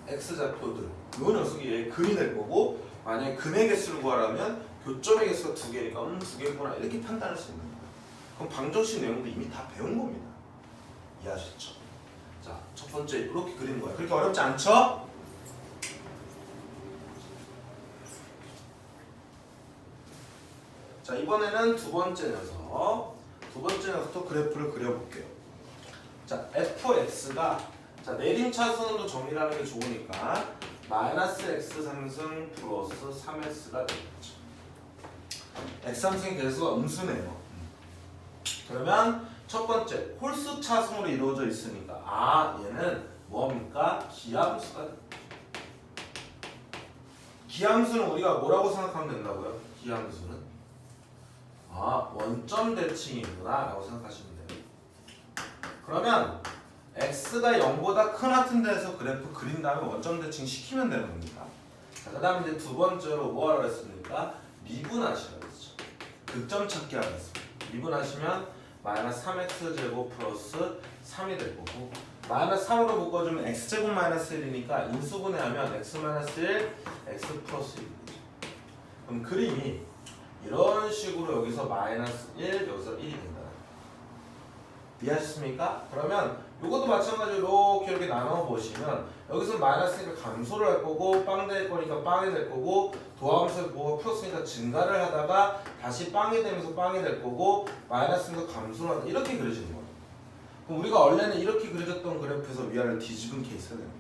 x좌표들 요 녀석이 근이 될 거고 만약에 근의 개수를 구하라면 교점의 개수가 2개니까 2개구나 이렇게 판단할 수 있는 거예요. 그럼 방정식 내용도 이미 다 배운 겁니다. 이해하셨죠? 자, 첫 번째 이렇게 그리는 거예요. 그렇게 어렵지 않죠? 자 이번에는 두 번째 녀석부터 그래프를 그려볼게요. 자 fx가 자 내림 차순으로 정리하는 게 좋으니까 마이너스 x 상승 플러스 3x가 되겠죠. x 상승의 개수가 음수네요. 그러면 첫 번째 홀수 차순으로 이루어져 있으니까 아 얘는 뭐합니까? 기함수가 됩니다. 기함수는 우리가 뭐라고 생각하면 된다고요? 기함수는 아 원점 대칭이구나 라고 생각하시면 돼요. 그러면 x가 0보다 큰 하튼 데서 그래프 그린 다음에 원점 대칭 시키면 되는 겁니다. 그 다음에 이제 두 번째로 뭐 하라고 했습니까? 미분하시라고 했죠. 극점 찾기 하라고 했습니다. 미분하시면 마이너스 3x 제곱 플러스 3이 될 거고 마이너스 3으로 묶어주면 x제곱 마이너스 1이니까 인수분해하면 x 마이너스 1, x 플러스 1이 되죠. 그럼 그림이 이런 식으로 여기서 마이너스 1, 여기서 1이 된다. 이해하셨습니까? 그러면 이것도 마찬가지로 이렇게 나눠 보시면 여기서 마이너스니까 감소를 할 거고 빵 될 거니까 빵이 될 거고 도함수 뭐가 플러스니까 증가를 하다가 다시 빵이 되면서 빵이 될 거고 마이너스니까 감소를 하다 이렇게 그려지는 거예요. 그럼 우리가 원래는 이렇게 그려졌던 그래프에서 위아래를 뒤집은 케이스가 됩니다.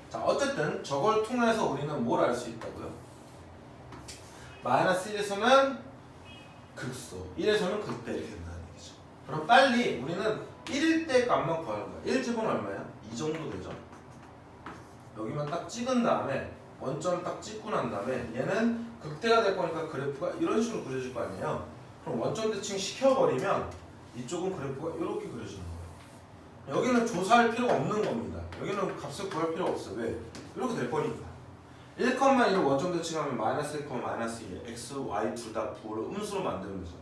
자 어쨌든 저걸 통해서 우리는 뭘 알 수 있다고요? 마이너스 1에서는 극소 1에서는 극대 이렇게 된다는 얘기죠. 그럼 빨리 우리는 1일 때 값만 구하는 거야. 1집은 얼마야? 이 정도 되죠. 여기만 딱 찍은 다음에 원점 딱 찍고 난 다음에 얘는 극대가 될 거니까 그래프가 이런 식으로 그려질 거 아니에요. 그럼 원점 대칭 시켜버리면 이쪽은 그래프가 이렇게 그려지는 거예요. 여기는 조사할 필요가 없는 겁니다. 여기는 값을 구할 필요가 없어요. 왜? 이렇게 될 거니까. 1,1을 원점 대칭하면 마이너스 1, 마이너스 2 x, y 둘 다 부호를 음수로 만드는 거잖아요.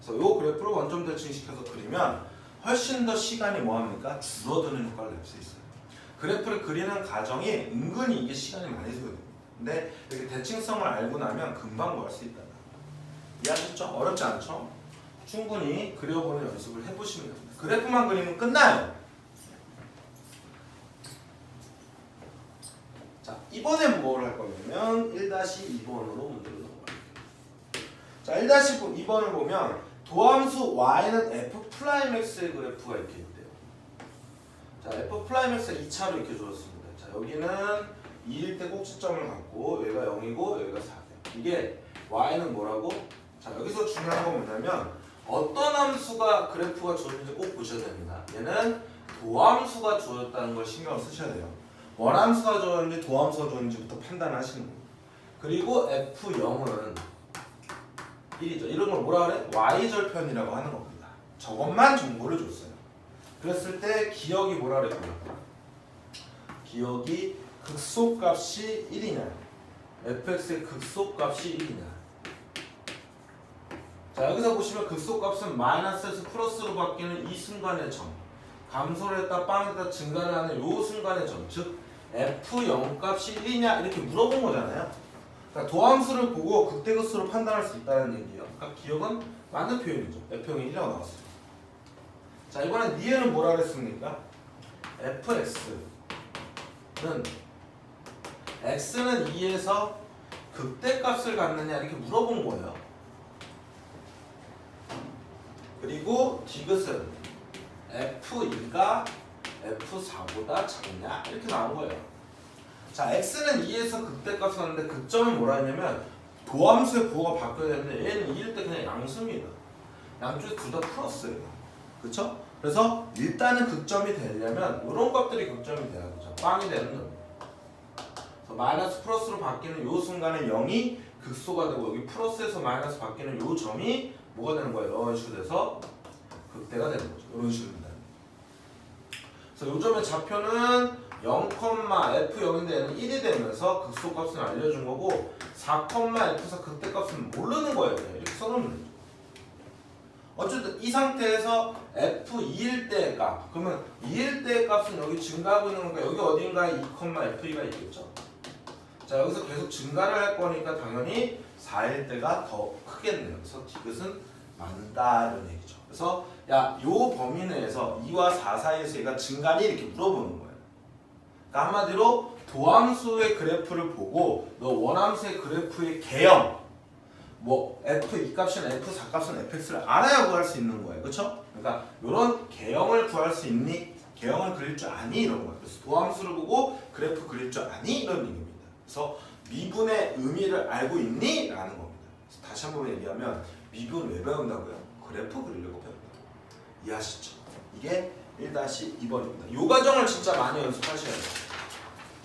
그래서 이 그래프를 원점 대칭 시켜서 그리면 훨씬 더 시간이 뭐합니까? 줄어드는 효과를 낼 수 있어요. 그래프를 그리는 과정이 은근히 이게 시간이 많이 소요돼요. 근데 이렇게 대칭성을 알고 나면 금방 구할 수 있다. 이해하셨죠? 어렵지 않죠? 충분히 그려보는 연습을 해보시면 됩니다. 그래프만 그리면 끝나요. 자, 이번엔 뭘 할 거냐면 1-2번으로 문제를 넘어갈게요. 자, 1-2번을 보면 도함수 y는 f'x의 그래프가 이렇게 있대요. 자, f'x가 2차로 이렇게 주어졌습니다. 자, 여기는 2일 때 꼭지점을 갖고 여기가 0이고 여기가 4대. 이게 y는 뭐라고? 자, 여기서 중요한 건 뭐냐면 어떤 함수가 그래프가 주어졌는지 꼭 보셔야 됩니다. 얘는 도함수가 주어졌다는 걸 신경을 쓰셔야 돼요. 원함수가 주어졌는지 도함수가 주어졌는지부터 판단하시는 거예요. 그리고 f0은 1이죠. 이런 걸 뭐라 그래? y절편이라고 하는 겁니다. 저것만 정보를 줬어요. 그랬을 때 기억이 뭐라 그랬고요? 기억이 극소값이 1이냐 fx의 극소값이 1이냐. 자, 여기서 보시면 극소값은 마이너스에서 플러스로 바뀌는 이 순간의 점, 감소를 했다 빵했다 증가를 하는 이 순간의 점, 즉 f0 값이 1이냐 이렇게 물어본 거잖아요. 그러니까 도함수를 보고 극대극소로 판단할 수 있다는 얘기예요. 그러니까 기억은 맞는 표현이죠. f0이 1이라고 나왔어요. 자, 이번엔 니에는 뭐라 그랬습니까? fx는 x는 2에서 극대값을 갖느냐 이렇게 물어본 거예요. 그리고 디귿은 f2가 f4보다 작냐 이렇게 나온 거예요. 자, x는 2에서 극대값을 하는데 극점은 뭐라 했냐면 도함수의 부호가 바뀌어야 되는데 얘는 2일 때 그냥 양수입니다. 양쪽에 둘 다 플러스예요. 그쵸? 그래서 일단은 극점이 되려면 이런 것들이 극점이 돼야 되죠. 빵이 되는 겁니다. 그래서 마이너스 플러스로 바뀌는 이 순간에 0이 극소가 되고 여기 플러스에서 마이너스 바뀌는 이 점이 뭐가 되는 거예요? 이런 식으로 돼서 극대가 되는 거죠. 이런 식으로 된다. 그래서 이 점의 좌표는 0,f0인데 얘는 1이 되면서 극소값은 알려준 거고 4,f4 극대값은 모르는 거예요. 이렇게 써놓으면 되죠. 어쨌든 이 상태에서 f2일 때의 값, 그러면 2일 때의 값은 여기 증가하고 있는 거니까 여기 어딘가에 2,f2가 있겠죠. 자, 여기서 계속 증가를 할 거니까 당연히 4일 때가 더 크겠네요. 그래서 디귿은 맞다 이런 얘기죠. 그래서 야, 요 범위 내에서 2와 4 사이에서 얘가 증가니 이렇게 물어보는 거예요. 그러니까 한마디로 도함수의 그래프를 보고 너 원함수의 그래프의 개형, 뭐 f2 값이나 f4 값은 fx를 알아야 구할 수 있는 거예요. 그렇죠? 그러니까 이런 개형을 구할 수 있니? 개형을 그릴 줄 아니? 이런 거예요. 그래서 도함수를 보고 그래프 그릴 줄 아니? 이런 얘기입니다. 그래서 미분의 의미를 알고 있니? 라는 겁니다. 그래서 다시 한번 얘기하면 미분 왜 배운다고요? 그래프 그리려고 배운다. 이해하시죠? 이게 1-2번입니다. 이 과정을 진짜 많이 연습하셔야 돼요.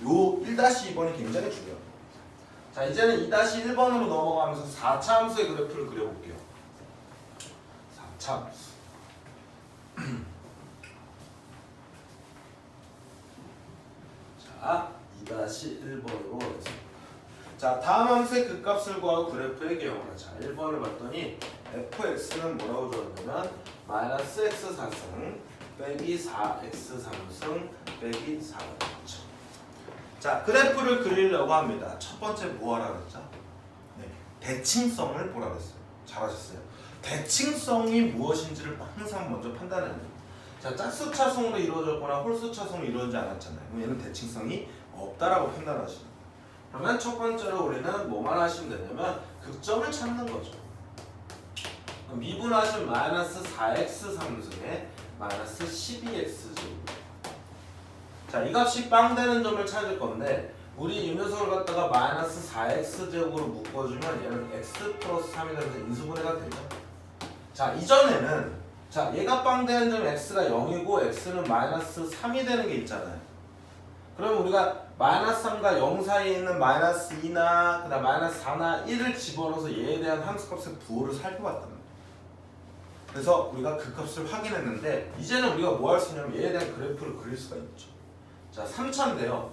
요 1-2번이 굉장히 중요해요. 자, 이제는 2-1번으로 넘어가면서 4차 함수의 그래프를 그려볼게요. 4차 함수. 자, 2-1번으로 가겠습니다. 자, 다음 함수의 극값을 구하고 그래프의 개형을 하자. 1번을 봤더니 fx는 뭐라고 줬냐면 마이너스 x 4승 빼기 4x 3승 빼기 4가 되겠죠. 자, 그래프를 그리려고 합니다. 첫 번째 뭐 하라 그랬죠? 네, 대칭성을 보라 그랬어요. 잘하셨어요. 대칭성이 무엇인지를 항상 먼저 판단해야 돼요. 자, 짝수차승으로 이루어졌거나 홀수차승으로 이루어지지 않았잖아요. 그럼 얘는 대칭성이 없다라고 판단하시는 거예요. 그러면 첫 번째로 우리는 뭐만 하시면 되냐면 극점을 찾는 거죠. 미분하신 마이너스 4x 3승에 마이너스 12x 제곱. 자, 이 값이 빵 되는 점을 찾을 건데 우리 이 녀석을 갖다가 마이너스 4x 제곱으로 묶어주면 얘는 x 플러스 3이 되면서 인수분해가 되죠. 자, 이전에는 자, 얘가 빵 되는 점 x가 0이고 x는 마이너스 3이 되는 게 있잖아요. 그러면 우리가 마이너스 3과 0 사이에 있는 마이너스 2나 그다음 마이너스 4나 1을 집어넣어서 얘에 대한 함수값의 부호를 살펴봤단 말이에요. 그래서 우리가 그 값을 확인했는데 이제는 우리가 뭐 할 수 있냐면 얘에 대한 그래프를 그릴 수가 있죠. 자, 3차인데요.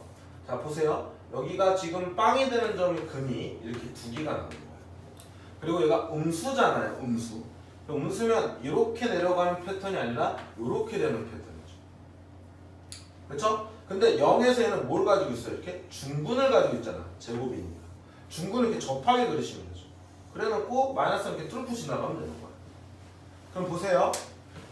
자, 보세요. 여기가 지금 빵이 되는 점이 근이 이렇게 두 개가 나는 거예요. 그리고 얘가 음수잖아요. 음수. 음수면 이렇게 내려가는 패턴이 아니라 이렇게 되는 패턴이죠. 그렇죠? 근데 0에서 얘는 뭘 가지고 있어요? 이렇게 중근을 가지고 있잖아. 제곱이니까. 중근을 이렇게 접하게 그리시면 되죠. 그래놓고 마이너스 이렇게 뚫고 지나가면 되는 거예요. 그럼 보세요.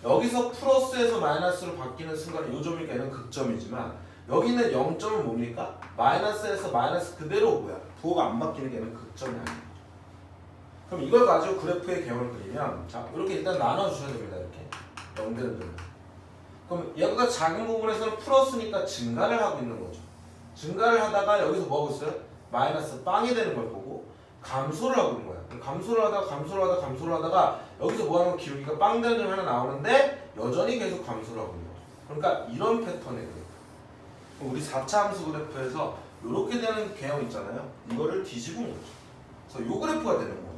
여기서 플러스에서 마이너스로 바뀌는 순간에 이 점이니까 얘는 극점이지만 여기는 0점은 뭡니까? 마이너스에서 마이너스 그대로 뭐야? 부호가 안 바뀌는 게 얘는 극점이 아니에요. 그럼 이걸 가지고 그래프의 개형을 그리면 자, 이렇게 일단 나눠주셔야 됩니다. 이렇게 0 되는 점을. 그럼 얘보다 작은 부분에서는 플러스니까 증가를 하고 있는 거죠. 증가를 하다가 여기서 뭐 하고 있어요? 마이너스 빵이 되는 걸 보고 감소를 하고 있는 거야. 감소를 하다가 여기서 뭐 하는 기울기가 빵 되는 점이 하나 나오는데 여전히 계속 감소를 하고 있는 거죠. 그러니까 이런 패턴의 그래프. 우리 4차 함수 그래프에서 이렇게 되는 개형 있잖아요. 이거를 뒤집은 거죠. 그래서 이 그래프가 되는 거예요.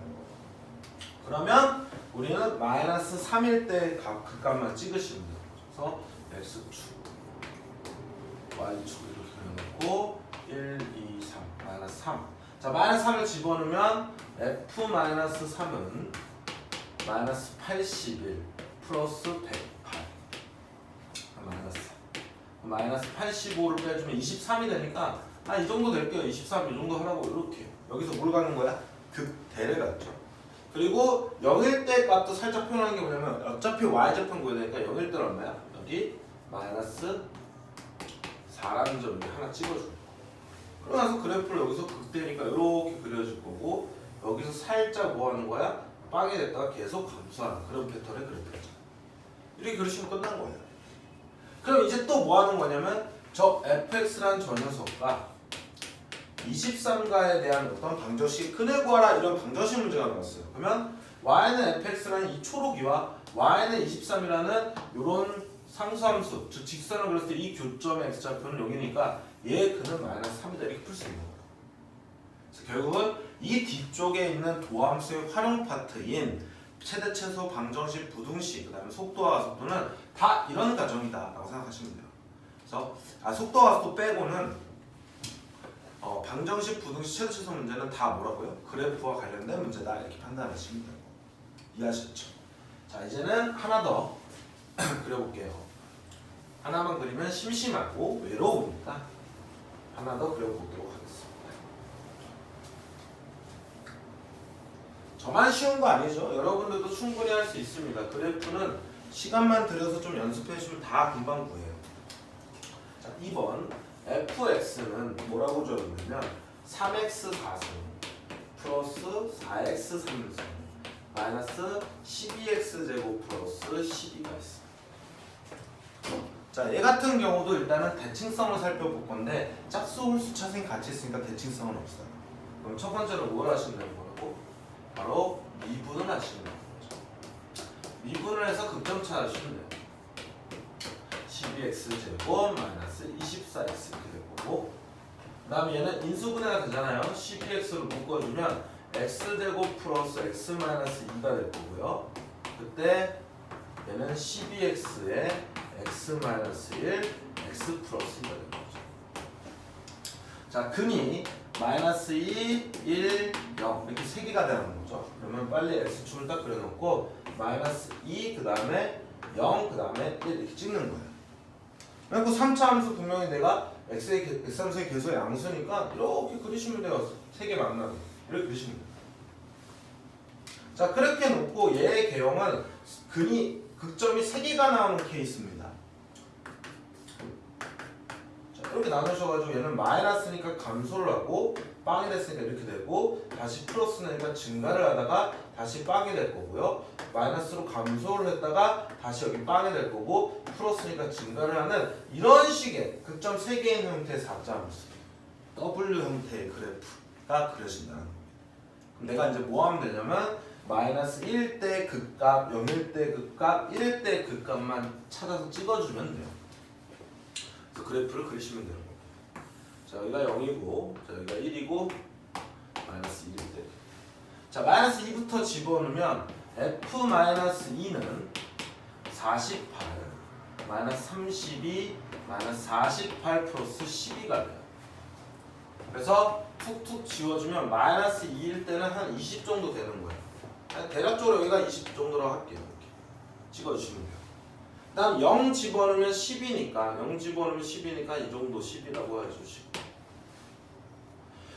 그러면 우리는 마이너스 3일 때 그 값만 찍으시면 돼요. 그래서 x축 y축 이렇게 그려놓고 1, 2, 3 마이너스 3. 자 마이너스 3을 집어넣으면 f 마이너스 3은 마이너스 81 플러스 108 마이너스 85를 빼주면 23이 되니까 이 정도 될게요. 23 이 정도 하라고 이렇게. 여기서 뭘 가는 거야? 극대를 갔죠. 그리고 0일 때 값도 살짝 표현하는 게 뭐냐면 어차피 y좌편 구해야 되니까 0일 때는 얼마야? 여기 마이너스 4라는 점 여기 하나 찍어주고 그러고 나서 그래프를 여기서 극대니까 이렇게 그려줄 거고 여기서 살짝 뭐 하는 거야? 빵이 됐다가 계속 감소하는 그런 패턴의 그래프죠. 이렇게 그리시면 끝난 거예요. 그럼 이제 또 뭐 하는 거냐면 저 fx라는 저 녀석과 23가에 대한 어떤 방정식 근을 구하라 이런 방정식 문제가 나왔어요. 그러면 y는 fx라는 이 초록이와 y는 23이라는 이런 상수함수 즉 직선을 그렸을 때 이 교점의 x좌표는 여기니까 얘 근은 마이너스 3이다 이렇게 풀 수 있는 거예요. 그래서 결국은 이 뒤쪽에 있는 도함수의 활용 파트인 최대 최소 방정식 부등식 그 다음에 속도와 가속도는 다 이런 과정이다 라고 생각하시면 돼요. 그래서 속도와 가속도 빼고는 방정식 부등식 최대 최소 문제는 다 뭐라고요? 그래프와 관련된 문제다 이렇게 판단하시면 돼요. 이해하셨죠? 자 이제는 하나 더 그려볼게요. 하나만 그리면 심심하고 외로우니까 하나 더 그려보도록 하겠습니다. 저만 쉬운 거 아니죠? 여러분들도 충분히 할 수 있습니다. 그래프는 시간만 들여서 좀 연습해 주시면 다 금방 구해요. 자, 2번 fx는 뭐라고 적었냐면 3x 4승 플러스 4x 3승 마이너스 12x 제곱 플러스 12가 있어요. 자, 얘 같은 경우도 일단은 대칭성을 살펴볼 건데 짝수, 홀수, 차수는 같이 있으니까 대칭성은 없어요. 그럼 첫 번째로 뭘 하시면 되는 거라고? 바로 미분을 하시면 되는 거죠. 미분을 해서 극점 찾아주시면 돼요. 12x 제곱 마이너스 24x 이렇게 될 거고 그 다음에 얘는 인수분해가 되잖아요. 12x로 묶어주면 x 제곱 플러스 x 마이너스 2가 될 거고요. 그때 얘는 12x에 x 마이너스 1, x 플러스 2가 될 거죠. 자, 근이 마이너스 2, 1, 0 이렇게 3개가 되는 거죠. 그러면 빨리 x축을 딱 그려놓고 마이너스 2, 그 다음에 0, 그 다음에 1 이렇게 찍는 거예요. 그리고 3차 함수 분명히 내가 x함수의 계수의 양수니까 이렇게 그리시면 돼요. 3개 만나게 이렇게 그리시면 돼요. 자, 그렇게 놓고 얘의 개형은 근이 극점이 3개가 나오는 케이스입니다. 자, 이렇게 나누셔가지고 얘는 마이너스니까 감소를 하고 빵이 됐으니까 이렇게 되고 다시 플러스니까 증가를 하다가 다시 빵이 될 거고요. 마이너스로 감소를 했다가 다시 여기 빵이 될 거고 플러스니까 증가를 하는 이런 식의 극점 3개 있는 형태의 4자함수 W 형태의 그래프가 그려진다는 겁니다. 그럼 내가 이제 뭐 하면 되냐면 마이너스 1 때 극값, 0일 때 극값, 1일 때 극값만 찾아서 찍어주면 돼요. 그래서 그래프를 그리시면 되는 거예요. 자, 여기가 0이고, 자, 여기가 1이고, 마이너스 1일 때. 자, 마이너스 2부터 집어넣으면 f 마이너스 2는 48, 마이너스 32, 마이너스 48 플러스 12가 돼요. 그래서 툭툭 지워주면 마이너스 2일 때는 한 20 정도 되는 거예요. 대략적으로 여기가 20 정도라고 할게요. 이렇게 찍어주시면 돼요. 그 다음 0 집어넣으면 10이니까 0 집어넣으면 10이니까 이 정도 10이라고 해주시고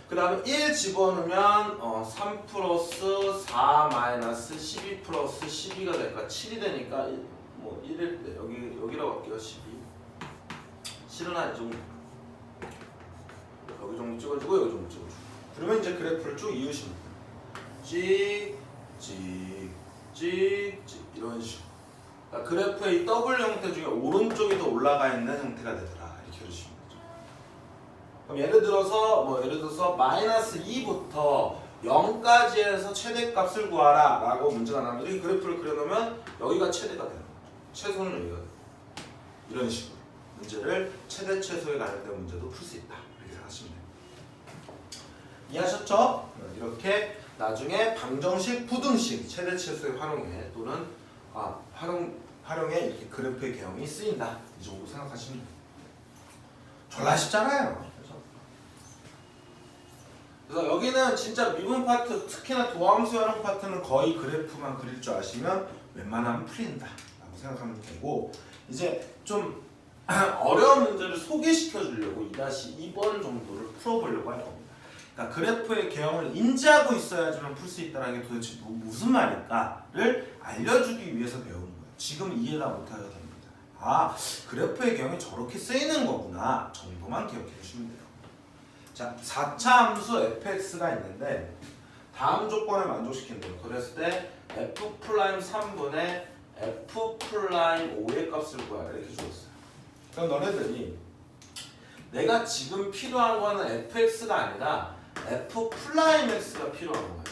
그 다음에 1 집어넣으면 3 플러스 4 마이너스 12 플러스 12가 되니까 7이 되니까 뭐 1일 때 여기라고 할게요. 12 실은 한 이 정도 여기 정도 찍어주고 여기 정도 찍어주고 그러면 이제 그래프를 쭉 이으시면 돼요. 찍 이런 식으로 그러니까 그래프의 이 더블 형태 중에 오른쪽이 더 올라가 있는 형태가 되더라 이렇게 그리시면 되죠. 그럼 예를 들어서 마이너스 2부터 0까지 해서 최대값을 구하라 라고 문제가 나면 이렇게 그래프를 그려놓으면 여기가 최대가 되는 거죠. 최소는 여기가 돼요. 이런 식으로 문제를 최대 최소에 관련된 문제도 풀 수 있다 이렇게 생각하시면 돼요. 이해하셨죠? 이렇게 나중에 방정식, 부등식, 최대 최소의 활용에 또는 활용에 이렇게 그래프의 개형이 쓰인다. 이 정도 생각하시면 돼요. 졸라 쉽잖아요. 그래서 여기는 진짜 미분 파트, 특히나 도함수 활용 파트는 거의 그래프만 그릴 줄 아시면 웬만하면 풀린다 라고 생각하면 되고, 이제 좀 어려운 문제를 소개시켜 주려고 2-2번 정도를 풀어보려고 할 겁니다. 그러니까 그래프의 개형을 인지하고 있어야지만 풀 수 있다는 게 도대체 무슨 말일까를 알려주기 위해서 배우는 거예요. 지금 이해가 못하셔도 됩니다. 아, 그래프의 개형이 저렇게 쓰이는 거구나 정도만 기억해 주시면 돼요. 자, 4차 함수 fx가 있는데 다음 조건을 만족시킨대요. 그랬을 때 f'3분의 f'5의 값을 구하라 이렇게 주었어요. 그럼 너네들이 내가 지금 필요한 거는 fx가 아니라 f'x가 필요한 거예요.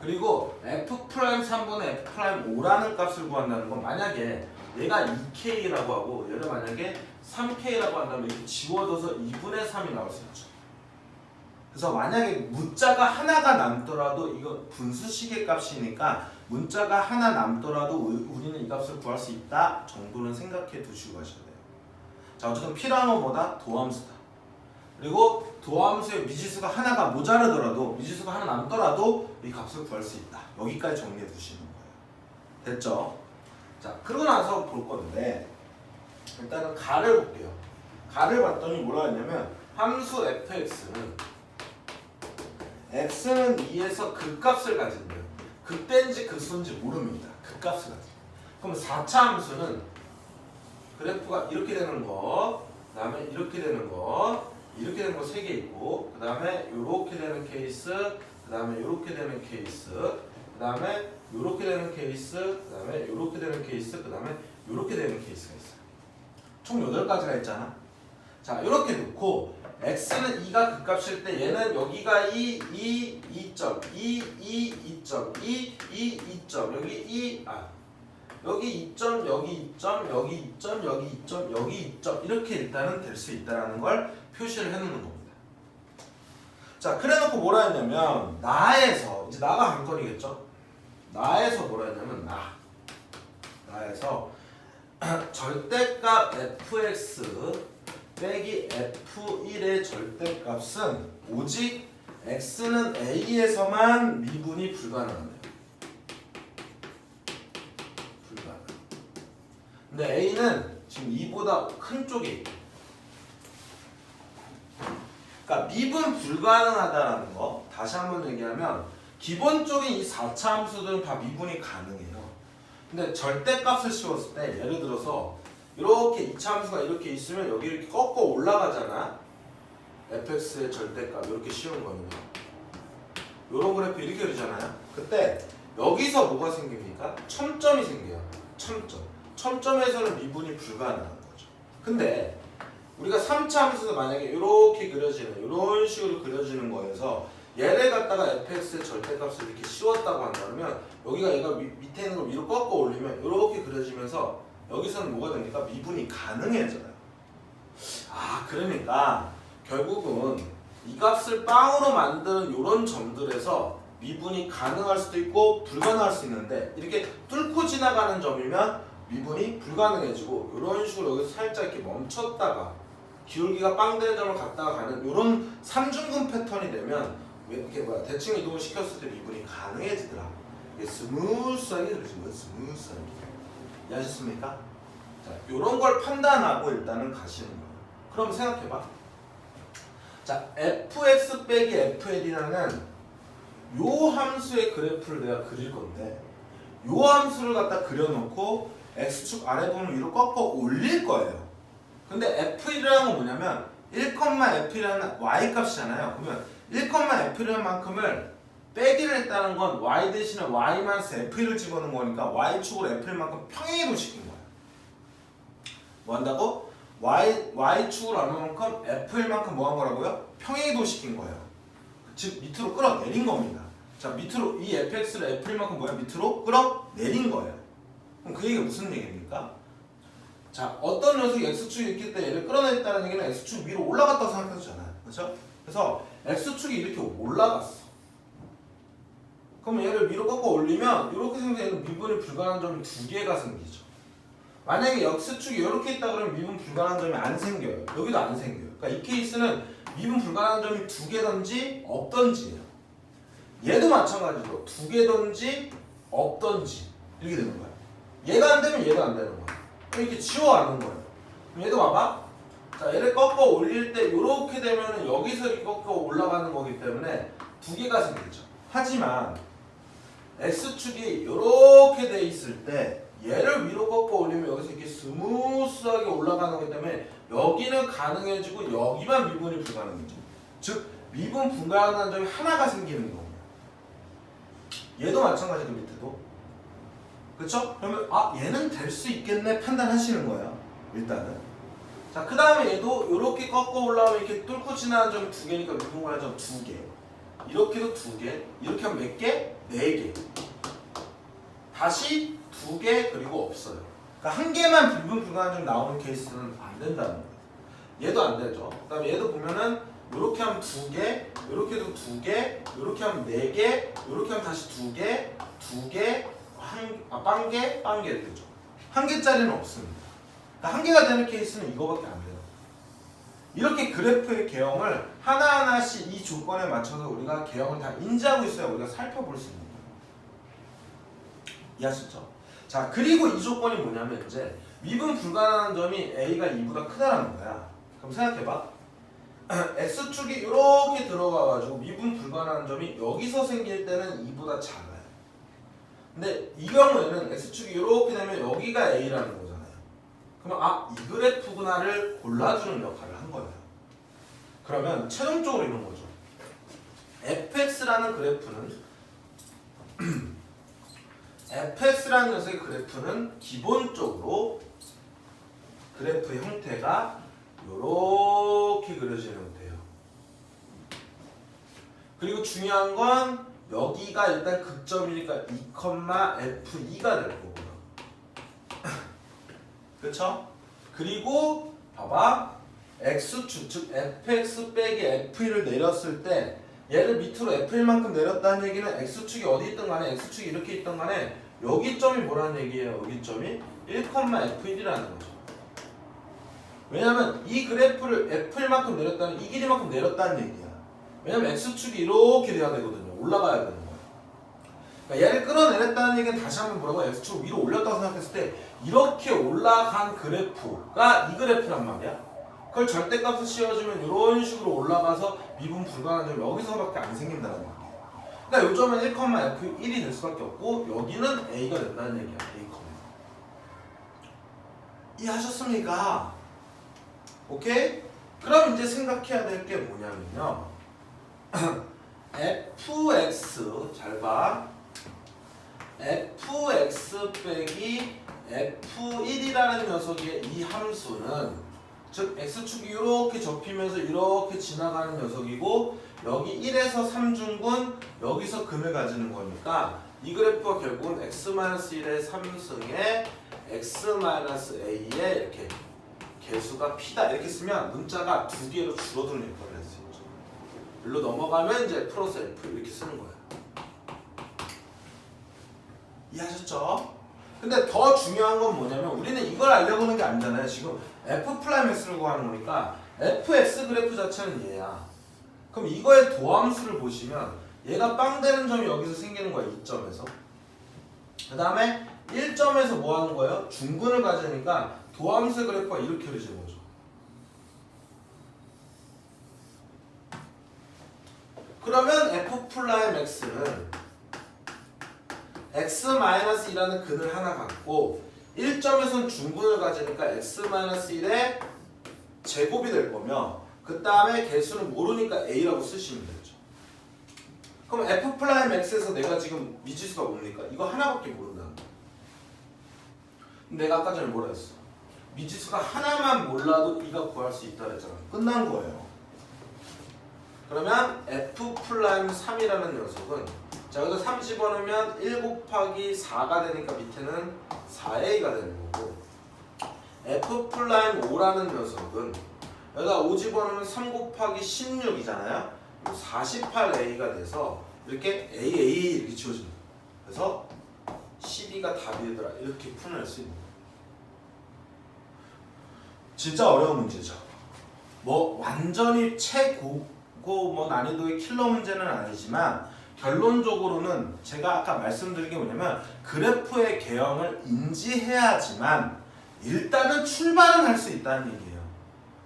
그리고 f'3분의 f'5라는 값을 구한다는 건 만약에 얘가 2k라고 하고 얘를 만약에 3k라고 한다면 이렇게 지워둬서 2분의 3이 나올 수 있죠. 그래서 만약에 문자가 하나가 남더라도 이거 분수식의 값이니까 문자가 하나 남더라도 우리는 이 값을 구할 수 있다 정도는 생각해 두시고 가셔야 돼요. 자, 어쨌든 필요한 건 뭐다? 도함수다. 그리고 도함수의 미지수가 하나가 모자르더라도 미지수가 하나 남더라도 이 값을 구할 수 있다. 여기까지 정리해 두시는 거예요. 됐죠? 자, 그러고 나서 볼 건데 일단은 가를 볼게요. 가를 봤더니 뭐라 했냐면 함수 fx는 x는 2에서 극값을 가진대요. 극대인지 극소인지 모릅니다. 극값을 가진대요. 그럼 4차 함수는 그래프가 이렇게 되는 거, 그 다음에 이렇게 되는 거, 이렇게 되는 거 3개 있고, 그 다음에 이렇게 되는 케이스, 그 다음에 이렇게 되는 케이스, 그 다음에 이렇게 되는 케이스, 그 다음에 이렇게 되는 케이스, 그 다음에 이렇게 되는 케이스가 있어요. 총 8가지가 있잖아. 자, 이렇게 놓고 x는 2가 극값일 때 얘는 여기가 2점, 2점, 2점, 여기 여기 2점, 여기 2점, 여기 2점, 여기 2점, 여기 2점 이렇게 일단은 될 수 있다는 걸 표시를 해놓는 겁니다. 자, 그래놓고 뭐라 했냐면 나에서, 이제 나가 관건이겠죠? 나에서 뭐라 했냐면 나에서 절대값 fx 빼기 f1의 절대값은 오직 x는 a에서만 미분이 불가능합니다. 근데 a는 지금 2보다 큰 쪽에 있고, 그러니까 미분 불가능하다라는 거 다시 한번 얘기하면 기본적인 이 4차 함수들은 다 미분이 가능해요. 근데 절대값을 씌웠을 때 예를 들어서 이렇게 2차 함수가 이렇게 있으면 여기 이렇게 꺾어 올라가잖아. fx의 절대값 이렇게 씌운 거는 이런 그래프 이렇게 그리잖아요. 그때 여기서 뭐가 생깁니까? 첨점이 생겨요. 첨점에서는 미분이 불가능한 거죠. 근데 우리가 3차 함수도 만약에 이렇게 그려지는 이런 식으로 그려지는 거에서 얘를 갖다가 fx의 절대값을 이렇게 씌웠다고 한다면 여기가 얘가 밑에 있는 걸 위로 꺾어 올리면 이렇게 그려지면서 여기서는 뭐가 됩니까? 미분이 가능해져요. 아, 그러니까 결국은 이 값을 빵으로 만드는 이런 점들에서 미분이 가능할 수도 있고 불가능할 수 있는데 이렇게 뚫고 지나가는 점이면 미분이 불가능해지고 이런 식으로 여기서 살짝 이렇게 멈췄다가 기울기가 빵 되는 점을 갔다가 가는 이런 삼중근 패턴이 되면 이렇게 대칭 이동을 시켰을 때 미분이 가능해지더라. 이게 스무스하게 그려지면 스무스하게. 이해하셨습니까? 자, 이런 걸 판단하고 일단은 가시는 거예요. 그럼 생각해봐. 자, fx 빼기 fl이라는 요 함수의 그래프를 내가 그릴 건데 요 함수를 갖다 그려놓고 x축 아래 부분 위로 꺾어 올릴 거예요. 근데 f1이라는 건 뭐냐면 1,f이라는 y값이잖아요. 그러면 1,f라는 만큼을 빼기를 했다는 건 y 대신에 y-f를 집어넣은 거니까 y축으로 f만큼 평행이동 시킨 거예요. 뭐 한다고? y축으로 얼마만큼 f만큼 뭐 한 거라고요? 평행이동 시킨 거예요. 즉 밑으로 끌어내린 겁니다. 자, 밑으로 이 fx를 f만큼 뭐야? 밑으로 끌어내린 거예요. 그럼 그 얘기가 무슨 얘기입니까? 자, 어떤 녀석이 x축이 있기 때문에 얘를 끌어냈다는 얘기는 x축 위로 올라갔다고 생각해주잖아요. 그렇죠? 그래서 x축이 이렇게 올라갔어. 그럼 얘를 위로 꺾어 올리면 이렇게 생겨서 얘는 미분이 불가능한 점이 2개가 생기죠. 만약에 X축이 이렇게 있다 그러면 미분 불가능한 점이 안 생겨요. 여기도 안 생겨요. 그러니까 이 케이스는 미분 불가능한 점이 2개든지 없던지예요. 얘도 마찬가지로 2개든지 없던지 이렇게 되는 거야. 얘가 안 되면 얘도 안 되는 거야. 이렇게 지워가는 거예요. 그럼 얘도 봐봐. 자, 얘를 꺾어 올릴 때 이렇게 되면은 여기서 이렇게 꺾어 올라가는 거기 때문에 2개가 생기죠. 하지만 X축이 이렇게 돼 있을 때 얘를 위로 꺾어 올리면 여기서 이렇게 스무스하게 올라가는 거기 때문에 여기는 가능해지고 여기만 미분이 불가능해져. 즉 미분 불가능한 점이 하나가 생기는 겁니다. 얘도 마찬가지로 밑에도. 그쵸? 그러면 아 얘는 될 수 있겠네 판단하시는 거예요. 일단은. 자, 그 다음에 얘도 이렇게 꺾어 올라오면 이렇게 뚫고 지나가는 점이 2개니까 미분 불가능한 점 2개. 이렇게도 2개. 이렇게 하면 몇 개? 4개. 다시 2개 그리고 없어요. 그러니까 한 개만 미분 불가능한 점 나오는 케이스는 안 된다는 거예요. 얘도 안 되죠. 그 다음에 얘도 보면은 이렇게 하면 2개, 이렇게도 2개, 이렇게 하면 4개, 이렇게 하면 다시 2개, 2개, 빵개, 빵개 되죠. 한 개짜리는 없습니다. 그러니까 한 개가 되는 케이스는 이거밖에 안 돼요. 이렇게 그래프의 개형을 하나하나씩 이 조건에 맞춰서 우리가 개형을 다 인지하고 있어야 우리가 살펴볼 수 있는 거예요. 이해하셨죠? 자, 그리고 이 조건이 뭐냐면 이제 미분 불가능한 점이 A가 2보다 크다라는 거야. 그럼 생각해봐. X축이 이렇게 들어가가지고 미분 불가능한 점이 여기서 생길 때는 2보다 작아요. 근데 이 경우에는 X축이 이렇게 되면 여기가 A라는 거잖아요. 그러면 아, 이 그래프구나를 골라주는 역할을 한 거예요. 그러면 최종적으로 이런 거죠. fx라는 그래프는 fx라는 녀석의 그래프는 기본적으로 그래프 형태가 이렇게 그려지는 형태예요. 그리고 중요한 건 여기가 일단 극점이니까 2,f2가 될 거고요. 그쵸? 그리고 봐봐. x축, 즉 fx 빼기 f1을 내렸을 때 얘를 밑으로 f1만큼 내렸다는 얘기는 x축이 어디 있든 간에 x축이 이렇게 있든 간에 여기 점이 뭐라는 얘기예요? 여기 점이 1,f1이라는 거죠. 왜냐면 이 그래프를 f1만큼 내렸다는 이 길이만큼 내렸다는 얘기야. 왜냐면 x축이 이렇게 돼야 되거든요. 올라가야 되는 거야. 그러니까 얘를 끌어내렸다는 얘기는 다시 한번 뭐라고 x축을 위로 올렸다고 생각했을 때 이렇게 올라간 그래프가 이 그래프란 말이야. 그걸 절대값을 씌워주면 이런 식으로 올라가서 미분 불가능한 점이 여기서밖에 안 생긴다는 얘기예요. 그러니까 요점은 1,f1이 될 수밖에 없고 여기는 a가 된다는 얘기야. a, 이해하셨습니까? 오케이? 그럼 이제 생각해야 될 게 뭐냐면요. fx 잘 봐. fx 빼기 f1이라는 녀석의 이 함수는 즉 x축이 이렇게 접히면서 이렇게 지나가는 녀석이고 여기 1에서 3중근 여기서 근을 가지는 거니까 이 그래프가 결국은 x-1의 3승에 x-a의 이렇게 개수가 p다 이렇게 쓰면 문자가 2개로 줄어드는 역할을 할 수 있죠. 일로 넘어가면 이제 플러스 f 이렇게 쓰는 거예요. 이해하셨죠? 근데 더 중요한 건 뭐냐면 우리는 이걸 알려고 하는 게 아니잖아요. 지금 f'(x를 구하는 거니까 fx 그래프 자체는 얘야. 그럼 이거의 도함수를 보시면 얘가 빵 되는 점이 여기서 생기는 거야. 2점에서. 그 다음에 1점에서 뭐 하는 거예요? 중근을 가지니까 도함수의 그래프가 이렇게 그려지는 거죠. 그러면 f'(x는 x-2라는 근을 하나 갖고 1점에서는 중근을 가지니까 x-1의 제곱이 될 거며 그 다음에 개수는 모르니까 a라고 쓰시면 되죠. 그럼 f'(x에서 내가 지금 미지수가 뭡니까? 이거 하나밖에 모른다는 거야. 내가 아까 전에 뭐라 했어? 미지수가 하나만 몰라도 이가 구할 수 있다 그랬잖아. 끝난 거예요. 그러면 f'(3이라는 녀석은 자, 여기서 3 집어넣으면 1 곱하기 4가 되니까 밑에는 4a가 되는 거고 f'5라는 녀석은 여기다 5 집어넣으면 3 곱하기 16이잖아요. 48a가 돼서 이렇게 AA 이렇게 지워집니다. 그래서 12가 답이 되더라. 이렇게 풀어낼 수 있는 거예요. 진짜 어려운 문제죠. 뭐 완전히 최고고 뭐 난이도의 킬러 문제는 아니지만 결론적으로는 제가 아까 말씀드린 게 뭐냐면 그래프의 개형을 인지해야지만 일단은 출발은 할 수 있다는 얘기예요.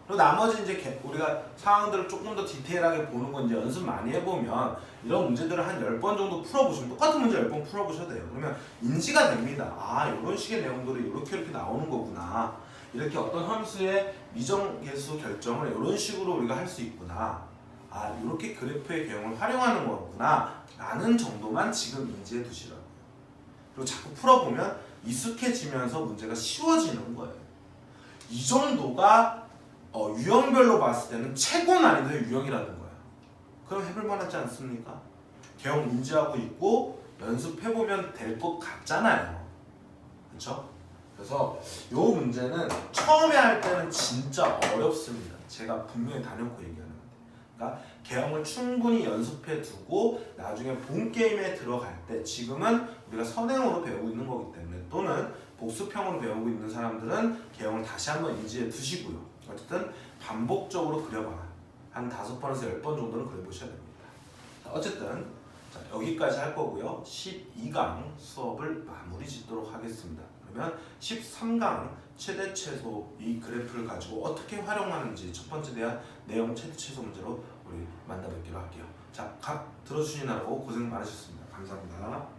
그리고 나머지 이제 우리가 상황들을 조금 더 디테일하게 보는 건 이제 연습 많이 해보면 이런 문제들을 한 10번 정도 풀어보시면 똑같은 문제 10번 풀어보셔도 돼요. 그러면 인지가 됩니다. 아, 이런 식의 내용들이 이렇게 나오는 거구나. 이렇게 어떤 함수의 미정계수 결정을 이런 식으로 우리가 할 수 있구나. 아, 이렇게 그래프의 개형을 활용하는 거구나 라는 정도만 지금 인지해 두시라고요. 그리고 자꾸 풀어보면 익숙해지면서 문제가 쉬워지는 거예요. 이 정도가 유형별로 봤을 때는 최고 난이도의 유형이라는 거예요. 그럼 해볼 만하지 않습니까? 개형 인지하고 있고 연습해보면 될 것 같잖아요. 그렇죠? 그래서 이 문제는 처음에 할 때는 진짜 어렵습니다. 제가 분명히 다녀놓고 얘기하는 건데. 그러니까 개형을 충분히 연습해 두고 나중에 본 게임에 들어갈 때 지금은 우리가 선행으로 배우고 있는 거기 때문에 또는 복습형으로 배우고 있는 사람들은 개형을 다시 한번 인지해 두시고요. 어쨌든 반복적으로 그려봐라. 한 5번에서 10번 정도는 그려보셔야 됩니다. 자, 어쨌든 자, 여기까지 할 거고요. 12강 수업을 마무리 짓도록 하겠습니다. 그러면 13강 최대 최소 이 그래프를 가지고 어떻게 활용하는지 첫 번째 내용 최대 최소 문제로 우리 만나뵙기로 할게요. 자, 각 들어주시느라고 고생 많으셨습니다. 감사합니다.